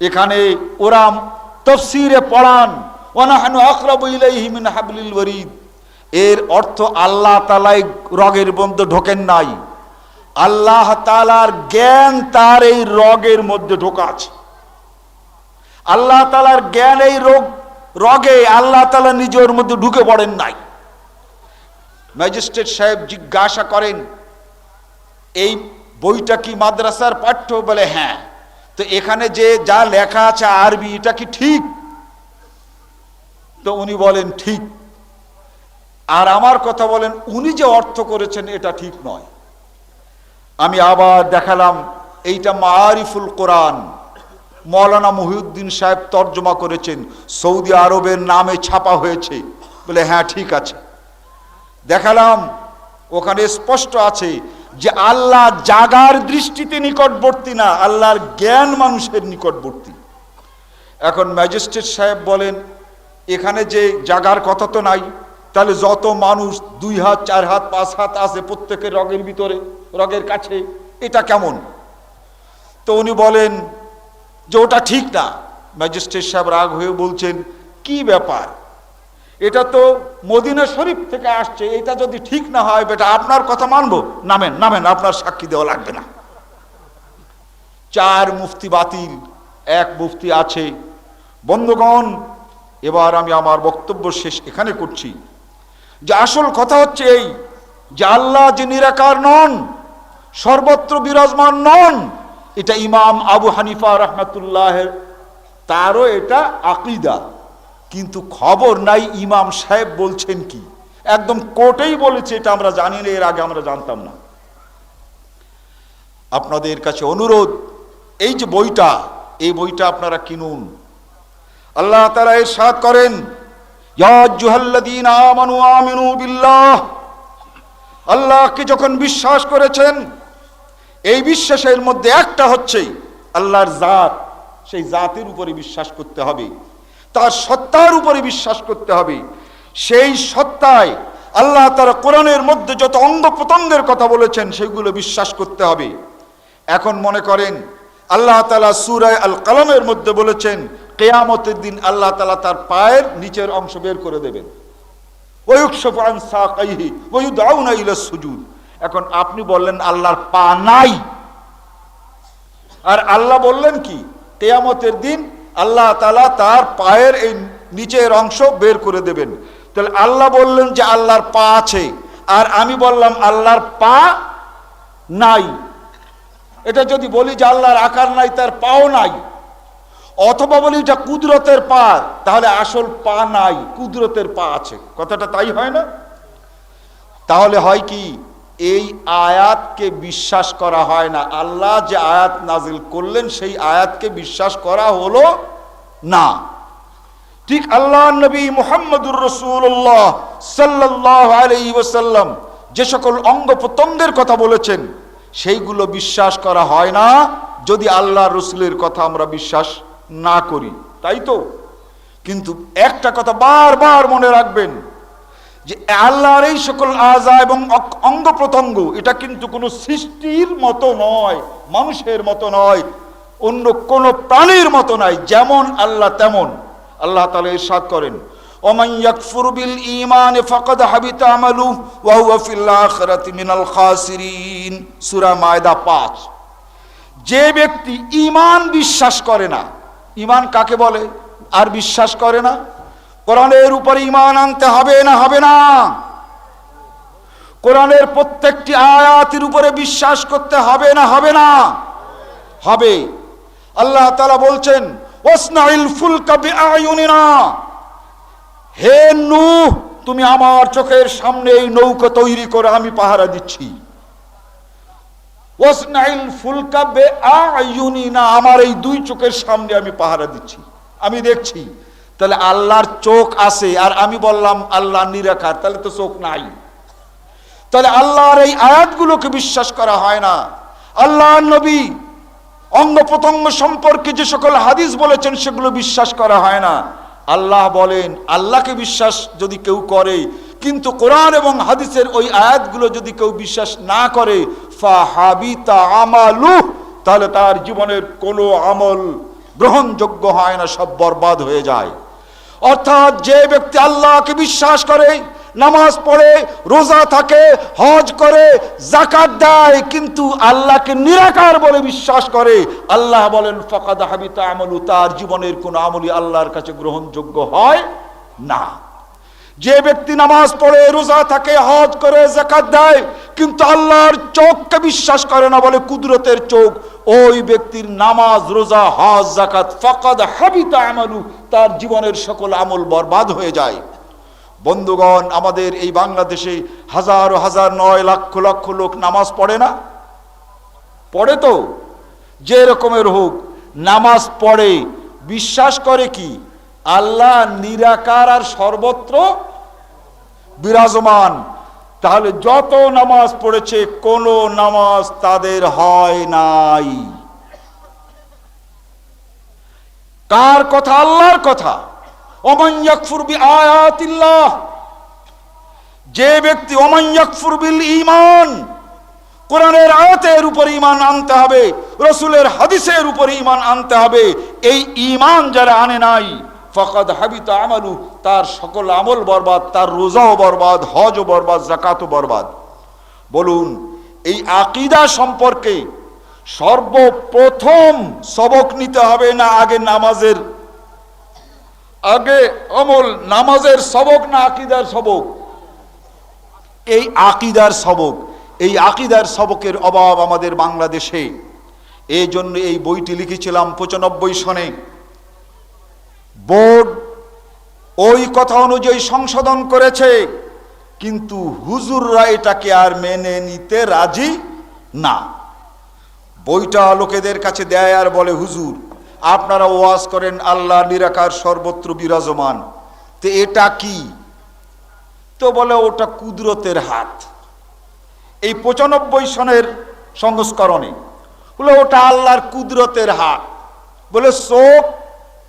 এখানে ওরা তাফসীরে পড়ান, ওয়া নাহনু আকরাবু ইলাইহি মিন হাবলিল ওয়ারিদ। এর অর্থ আল্লাহ তাআলা রগের মধ্যে ঢোকেন নাই, আল্লাহ তাআলার জ্ঞান তার এই রগের মধ্যে ঢোকা আছে। আল্লাহ তাআলার জ্ঞান এই রগে আল্লাহ তাআলা নিজের মধ্যে ঢুকে পড়েন নাই। ম্যাজিস্ট্রেট সাহেব জিজ্ঞাসা করেন, এই বইটা কি মাদ্রাসার পাঠ্য? বলে হ্যাঁ। তো এখানে যে যা লেখা আছে আরবি, এটা কি ঠিক? তো উনি বলেন ঠিক। আর আমার কথা বলেন, উনি যে অর্থ করেছেন এটা ঠিক নয়। আমি আবার দেখালাম, এইটা মাআরিফুল কোরআন, মৌলানা মহিউদ্দিন সাহেব তর্জমা করেছেন, সৌদি আরবের নামে ছাপা হয়েছে। বলে হ্যাঁ ঠিক আছে। দেখালাম ওখানে স্পষ্ট আছে যে আল্লাহ জাগার দৃষ্টিতে নিকটবর্তী না, আল্লাহর জ্ঞান মানুষের নিকটবর্তী। এখন ম্যাজিস্ট্রেট সাহেব বলেন, এখানে যে জাগার কথা তো নাই, তাহলে যত মানুষ 2 হাত 4 হাত 5 হাত আছে প্রত্যেকের রগের ভিতরে, রগের কাছে, এটা কেমন? তো উনি বলেন যে ওটা ঠিক না। ম্যাজিস্ট্রেট সাহেব রাগ হয়ে বলছেন, কি ব্যাপার, এটা তো মদিনা শরীফ থেকে আসছে, এটা যদি ঠিক না হয় বেটা আপনার কথা মানবো? নামেন নামেন, আপনার সাক্ষী দেওয়া লাগবে না। 4 মুফতি বাতিল, 1 মুফতি আছে। বন্ধুগণ, এবার আমি আমার বক্তব্য শেষ এখানে করছি যে আসল কথা হচ্ছে এই যে আল্লাহ যে নিরাকার নন, সর্বত্র বিরাজমান নন, এটা ইমাম আবু হানিফা রাহমাতুল্লাহ তারও এটা আকীদা। কিন্তু খবর নাই ইমাম সাহেব বলছেন কি, একদম কোর্টেই বলেছে, এটা আমরা জানি না, এর আগে আমরা জানতাম না। আপনাদের কাছে অনুরোধ, এই যে বইটা, এই বইটা আপনারা কিনুন। আল্লাহ তাআলা ইরশাদ করেন, ইয়া আইয়ুহাল্লাযীনা আমানু আমিনু বিল্লাহ। আল্লাহকে যখন বিশ্বাস করেছেন, এই বিশ্বাসের মধ্যে একটা হচ্ছে আল্লাহর জাত, সেই জাতের উপরে বিশ্বাস করতে হবে, তার সত্তার উপরে বিশ্বাস করতে হবে। সেই সত্তায় আল্লাহ তাআলা কোরআনের মধ্যে যত অঙ্গ প্রত্যঙ্গের কথা বলেছেন সেগুলো বিশ্বাস করতে হবে। এখন মনে করেন আল্লাহ তাআলা সূরা আল কলমের মধ্যে বলেছেন কিয়ামতের দিন আল্লাহ তাআলা তার পায়ের নিচের অংশ বের করে দেবেন, ওয়ায়ুকশাফু আন সাকাইহি ওয়ায়ুদআউনা ইলা সুজুদ। এখন আপনি বললেন আল্লাহর পা নাই, আর আল্লাহ বললেন কি কিয়ামতের দিন আল্লাহ তাআলা তার পায়ের এই নিচের অংশ বের করে দেবেন। তাহলে আল্লাহ বললেন যে আল্লাহর পা আছে, আর আমি বললাম আল্লাহর পা নাই। এটা যদি বলি যে আল্লাহর আকার নাই, তার পাও নাই, অথবা বলি এটা কুদরতের পা, তাহলে আসল পা নাই, কুদরতের পা আছে, কথাটা তাই হয় না? তাহলে হয় কি, এই আয়াতকে বিশ্বাস করা হয় না। আল্লাহ যে আয়াত নাজিল করলেন সেই আয়াতকে বিশ্বাস করা হলো না। ঠিক আল্লাহ নবী মুহাম্মদুর রাসূলুল্লাহ সাল্লাল্লাহু আলাইহি ওয়াসাল্লাম যে সকল অঙ্গ প্রত্যঙ্গের কথা বলেছেন সেইগুলো বিশ্বাস করা হয় না যদি আল্লাহ রসুলের কথা আমরা বিশ্বাস না করি, তাই তো? কিন্তু একটা কথা বারবার মনে রাখবেন যে আল্লাহর এই সকল আযা এবং অঙ্গ প্রত্যঙ্গ, এটা কিন্তু কোনো সৃষ্টির মতো নয়, মানুষের মতো নয়, অন্য কোন প্রাণীর মতো নয়, যেমন আল্লাহ তেমন। আল্লাহ তাআলা ইরশাদ করেন, ওমান ইয়াকফুর বিল ঈমান ফাকাদ হাবিতা আমালুহু ওয়া হুয়া ফিল আখিরাতি মিনাল খাসিরিন। সূরা মায়দা 5। যে ব্যক্তি ঈমান বিশ্বাস করে না, ঈমান কাকে বলে, আর বিশ্বাস করে না, কোরআনের উপরে ঈমান আনতে হবে না? হবে না? কোরআনের প্রত্যেকটি আয়াতের উপরে বিশ্বাস করতে হবে না? হবে না? হবে। আল্লাহ তাআলা বলছেন, ওয়াসনাইল ফুলকা বিআয়ুনিনা, হে নূহ তুমি আমার চোখের সামনে এই নৌকা তৈরি করে আমি পাহারা দিচ্ছি। ওয়াসনাইল ফুলকা বিআয়ুনিনা, আমার এই 2 চোখের সামনে আমি পাহারা দিচ্ছি, আমি দেখছি। তাহলে আল্লাহর চোখ আছে, আর আমি বললাম আল্লাহ নিরাকার, তাহলে তো চোখ নাই। তাহলে আল্লাহর এই আয়াতগুলোকে বিশ্বাস করা হয় না। আল্লাহর নবী অঙ্গ প্রত্যঙ্গ সম্পর্কে যে সকল হাদিস বলেছেন সেগুলো বিশ্বাস করা হয় না। আল্লাহ বলেন, আল্লাহকে বিশ্বাস যদি কেউ করে কিন্তু কোরআন এবং হাদিসের ওই আয়াতগুলো যদি কেউ বিশ্বাস না করে, ফাহাবিতা আমালুহু, তাহলে তার জীবনের কোনো আমল গ্রহণযোগ্য হয় না, সব বরবাদ হয়ে যায়। অর্থাৎ যে ব্যক্তি আল্লাহকে বিশ্বাস করে, নামাজ পড়ে, রোজা থাকে, হজ করে, যাকাত দেয়, কিন্তু আল্লাহকে নিরাকার বলে বিশ্বাস করে, আল্লাহ বলেন ফাকাদ হাবিতা আমালু, তার জীবনের কোন আমলই আল্লাহর কাছে গ্রহণযোগ্য হয় না। যে ব্যক্তি নামাজ পড়ে, রোজা থাকে, হজ করে, যাকাত দেয়, কিন্তু আল্লাহর চোখকে বিশ্বাস করে না, বলে কুদরতের চোখ, ওই ব্যক্তির নামাজ, রোজা, হজ, যাকাত ফাকাদ হাবিতা আমালু, তার জীবনের সকল আমল বরবাদ হয়ে যায়। বন্ধুগণ, আমাদের এই বাংলাদেশে হাজার হাজার নয় লক্ষ লক্ষ লোক নামাজ পড়ে না? পড়ে তো, যে রকমের হোক নামাজ পড়ে, বিশ্বাস করে কি আল্লাহ নিরাকার আর সর্বত্র বিরাজমান। তাহলে যত নামাজ পড়েছে কোন নামাজ তাদের হয় নাই। কার কথা? আল্লাহর কথা। ওমান ইয়াকফুর বিআয়াতিল্লাহ, যে ব্যক্তি ওমান ইয়াকফুর বিল ঈমান, কোরআনের আয়াতের উপর ঈমান আনতে হবে, রাসূলের হাদিসের উপর ঈমান আনতে হবে, এই ঈমান যারা আনে নাই ফাকাদ হাবিতা আমালু, তার সকল আমল বরবাদ, তার রোজাও বরবাদ, হজও বরবাদ, যাকাতও বরবাদ। বলুন, এই আকীদা সম্পর্কে সর্বপ্রথম সবক নিতে হবে না আগে নামাজের, আগে আমল, নামাজের সবক না আকীদার সবক? এই আকীদার সবক। এই আকীদার সবকের অভাব আমাদের বাংলাদেশে। এই জন্য এই বইটি লিখেছিলাম 95 সনে। বোর্ড ওই কথা অনুযায়ী সংশোধন করেছে, কিন্তু হুজুররা এটাকে আর মেনে নিতে রাজি না। বইটা লোকেদের কাছে দেয় আর বলে, হুজুর আপনারা ওয়াজ করেন আল্লাহ নিরাকার সর্বত্র বিরাজমান, তো এটা কি? তো বলে ওটা কুদরতের হাত। এই 95 সনের সংস্করণে বলে ওটা আল্লাহর কুদরতের হাত। বলে চোখ,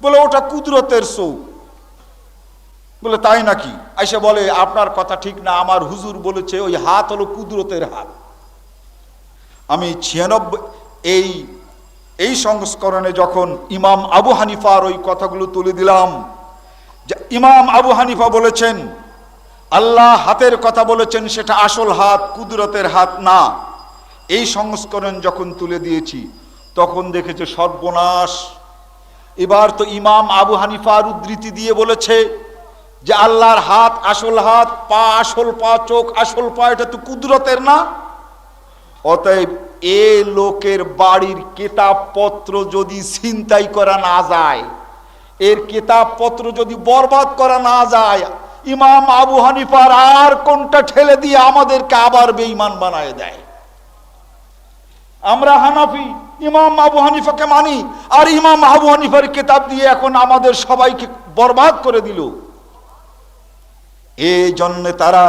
বলে ওটা কুদরতের চোখ। বলে তাই নাকি? আইসা বলে আপনার কথা ঠিক না, আমার হুজুর বলেছে ওই হাত হলো কুদরতের হাত। আমি 96 এই সংস্করণে যখন ইমাম আবু হানিফার ওই কথাগুলো তুলে দিলাম, যে ইমাম আবু হানিফা বলেছেন আল্লাহ হাতের কথা বলেছেন, সেটা আসল হাত, কুদরতের হাত না। এই সংস্করণ যখন তুলে দিয়েছি তখন দেখেছে সর্বনাশ। এবার তো ইমাম আবু হানিফার উদ্ধৃতি দিয়ে বলেছে যে আল্লাহর হাত আসল হাত, পা আসল পা, চোখ আসল পা, এটা তো কুদরতের না। অতএব এ লোকের বাড়ির কিতাবপত্র যদি ছিনতাই করা না যায়, এর কিতাবপত্র যদি বরবাদ করা না যায়, ইমাম আবু হানিফার আর কোনটা ঠেলে দিয়ে আমাদেরকে আবার বেঈমান বানায় দেয়। আমরা হানাফি, ইমাম আবু হানিফাকে মানি, আর ইমাম আবু হানিফার কিতাব দিয়ে এখন আমাদের সবাইকে বরবাদ করে দিল। এই জন্য তারা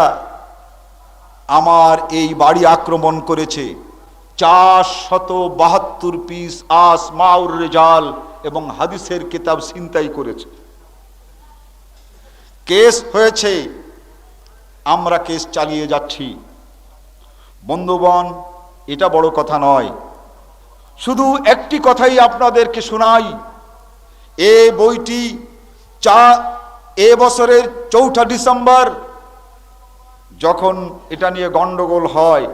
আমার এই বাড়ি আক্রমণ করেছে। 472 পিস আসমাউর রিজাল এবং হাদিসের কিতাব ছিনতাই করেছে। কেস হয়েছে, আমরা কেস চালিয়ে যাচ্ছি। বন্ধুগণ, এটা বড় কথা নয়, শুধু একটি কথাই আপনাদেরকে শোনাই। এই বইটি এ বছরের 4 ডিসেম্বর যখন এটা নিয়ে গন্ডগোল হয়,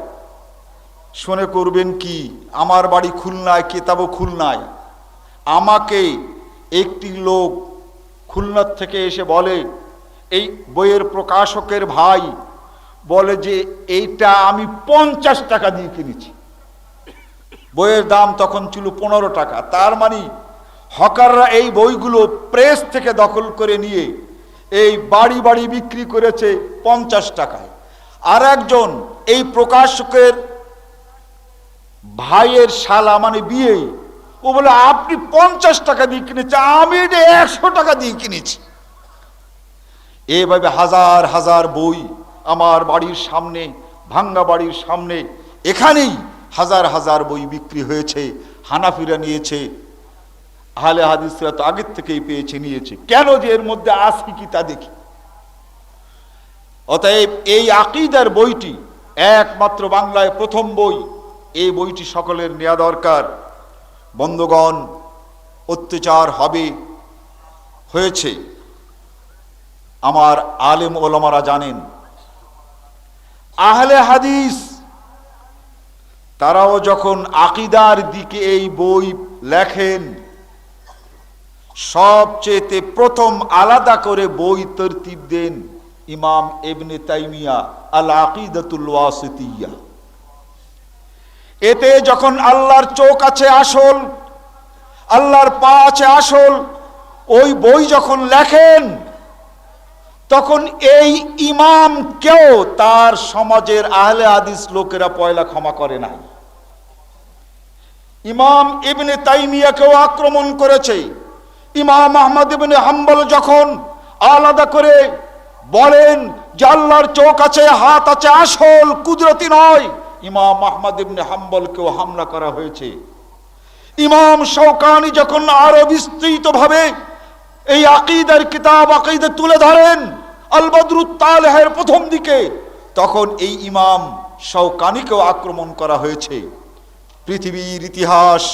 শুনে করবেন কি, আমার বাড়ি খুলনায়, কিতাবও খুলনায়। আমাকে একটি লোক খুলনার থেকে এসে বলে, এই বইয়ের প্রকাশকের ভাই বলে যে এইটা আমি 50 টাকা দিয়ে কিনেছি। বইয়ের দাম তখন ছিল 15 টাকা। তার মানে হকাররা এই বইগুলো প্রেস থেকে দখল করে নিয়ে এই বাড়ি বাড়ি বিক্রি করেছে 50 টাকায়। আর একজন এই প্রকাশকের ভাইয়ের শালা, মানে বিয়ে, ও বলে আপনি 50 টাকা দিয়ে কিনেছেন, আমি এটা 100 টাকা দিয়ে কিনেছি। এভাবে হাজার হাজার বই আমার বাড়ির সামনে, ভাঙ্গা বাড়ির সামনে, এখানেই হাজার হাজার বই বিক্রি হয়েছে। হানাফিরা নিয়েছে, আহলে হাদিসরা তো আগের থেকেই পেয়েছে, নিয়েছে। কেন? যে এর মধ্যে আছে কি তা দেখি। অতএব এই আকীদার বইটি একমাত্র বাংলায় প্রথম বই। এই বইটি সকলের নেওয়া দরকার। বন্ধুগণ, অত্যাচার হয়েছে, আমার আলেম ওলামারা জানেন, আহলে হাদিস তারাও যখন আকীদার দিকে এই বই লেখেন, সবচেয়ে প্রথম আলাদা করে বই তরতিব দেন ইমাম ইবনে তাইমিয়া আল আকিদাতুল ওয়াসিতিয়্যা। এতে যখন আল্লাহর চোখ আছে আসল, আল্লাহর পা আছে আসল, ওই বই যখন লেখেন, তখন এই ইমামকেও তার সমাজের আহলে হাদিস লোকেরা পয়লা ক্ষমা করে নাই। ইমাম ইবনে তাইমিয়াকেও আক্রমণ করেছে। ইমাম আহমদ ইবনে হাম্বল যখন আলাদা করে বলেন যে আল্লাহর চোখ আছে, হাত আছে, আসল, কুদরতি নয়, ইমাম আহমদ ইবনে হাম্বলকেও হামলা করা হয়েছে। ইমাম শওকানি যখন আরো বিস্তৃতভাবে এই আকীদার কিতাব আকীদা তুলে ধরেন আল বদরুত তালেহের প্রথম দিকে, তখন এই ইমাম শওকানিকেও আক্রমণ করা হয়েছে। পৃথিবীর ইতিহাস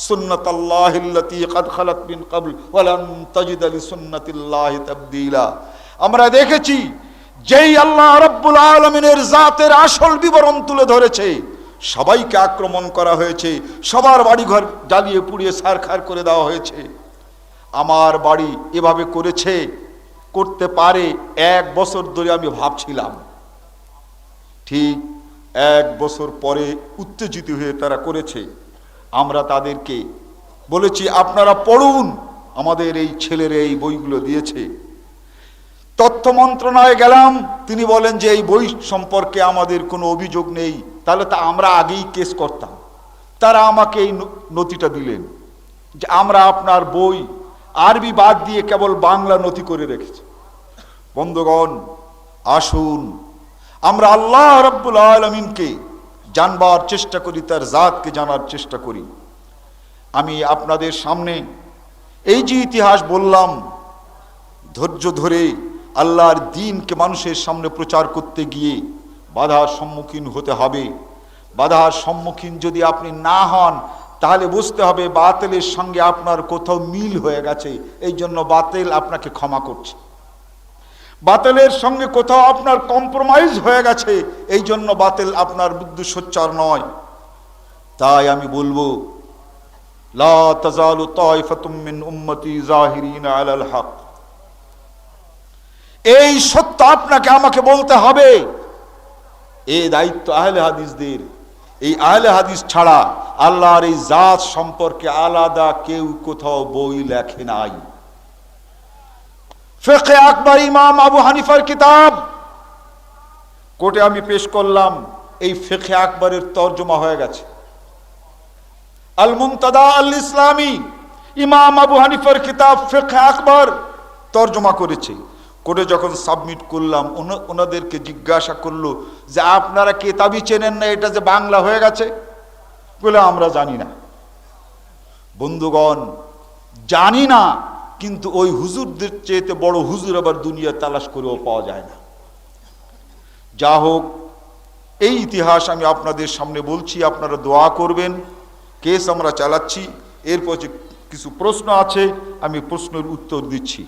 সুন্নাতাল্লাহিল্লাতী ক্বাদ খালাত মিন ক্বাবল ওয়া লান তাজিদা লিসুন্নাতিল্লাহি তাবদীলা। আমরা দেখেছি যেই আল্লাহ রাব্বুল আলামিনের জাতের আসল বিবরণ তুলে ধরেছে, সবাইকে আক্রমণ করা হয়েছে, সবার বাড়িঘর জ্বালিয়ে পুড়িয়ে ছারখার করে দেওয়া হয়েছে। আমার বাড়ি এভাবে করেছে, করতে পারে, 1 বছর ধরে আমি ভাবছিলাম। ঠিক 1 বছর পরে উত্তেজিত হয়ে তারা করেছে। আমরা তাদেরকে বলেছি আপনারা পড়ুন, আমাদের এই ছেলের এই বইগুলো দিয়েছে। তথ্য মন্ত্রণালয়ে গেলাম, তিনি বলেন যে এই বই সম্পর্কে আমাদের কোনো অভিযোগ নেই। তাহলে তা আমরা আগেই কেস করতাম। তারা আমাকে এই নথিটা দিলেন যে আমরা আপনার বই আরবি বাদ দিয়ে কেবল বাংলা নথি করে রেখেছি। বন্ধুগণ, আসুন আমরা আল্লাহ রাব্বুল আলামিনকে জানবার চেষ্টা করি, তার জাতকে জানার চেষ্টা করি। আমি আপনাদের সামনে এই যে ইতিহাস বললাম, ধৈর্য ধরে আল্লাহর দ্বীনকে মানুষের সামনে প্রচার করতে গিয়ে বাধার সম্মুখীন হতে হবে। বাধার সম্মুখীন যদি আপনি না হন, তাহলে বুঝতে হবে বাতিলের সঙ্গে আপনার কোথাও মিল হয়ে গেছে, এই জন্য বাতিল আপনাকে ক্ষমা করছে। বাতিলের সঙ্গে কোথাও আপনার কম্প্রোমাইজ হয়ে গেছে, এই জন্য বাতিল আপনার বিরুদ্ধে সোচ্চার নয়। তাই আমি বলবো, লা তাজালু তাইফাতুম মিন উম্মতি যাহিরিনা আলাল হক। এই সত্য আপনাকে আমাকে বলতে হবে। এই দায়িত্ব আহলে হাদিসদের। এই আহলে হাদিস ছাড়া আল্লাহর এই জাত সম্পর্কে আলাদা কেউ কোথাও বই লেখে নাই। ফিকহে আকবর ইমাম আবু হানিফার কিতাব কোর্টে আমি পেশ করলাম, এই ফিকহে আকবরের তর্জমা হয়ে গেছে। আল মুনতাদা আল ইসলামী ইমাম আবু হানিফার কিতাব ফিকহে আকবর তর্জমা করেছে। কোর্টে যখন সাবমিট করলাম, ওনাদেরকে জিজ্ঞাসা করলো যে আপনারা কিতাবই চেনেন না, এটা যে বাংলা হয়ে গেছে? বলে আমরা জানি না। বন্ধুগণ, জানি না, কিন্তু ওই হুজুরদের চেয়ে বড় হুজুর আবার দুনিয়া তালাশ করেও পাওয়া যায় না। যা হোক, এই ইতিহাস আমি আপনাদের সামনে বলছি, আপনারা দোয়া করবেন। কেস আমরা চালাচ্ছি, এরপর যে কিছু প্রশ্ন আছে আমি প্রশ্নের উত্তর দিচ্ছি।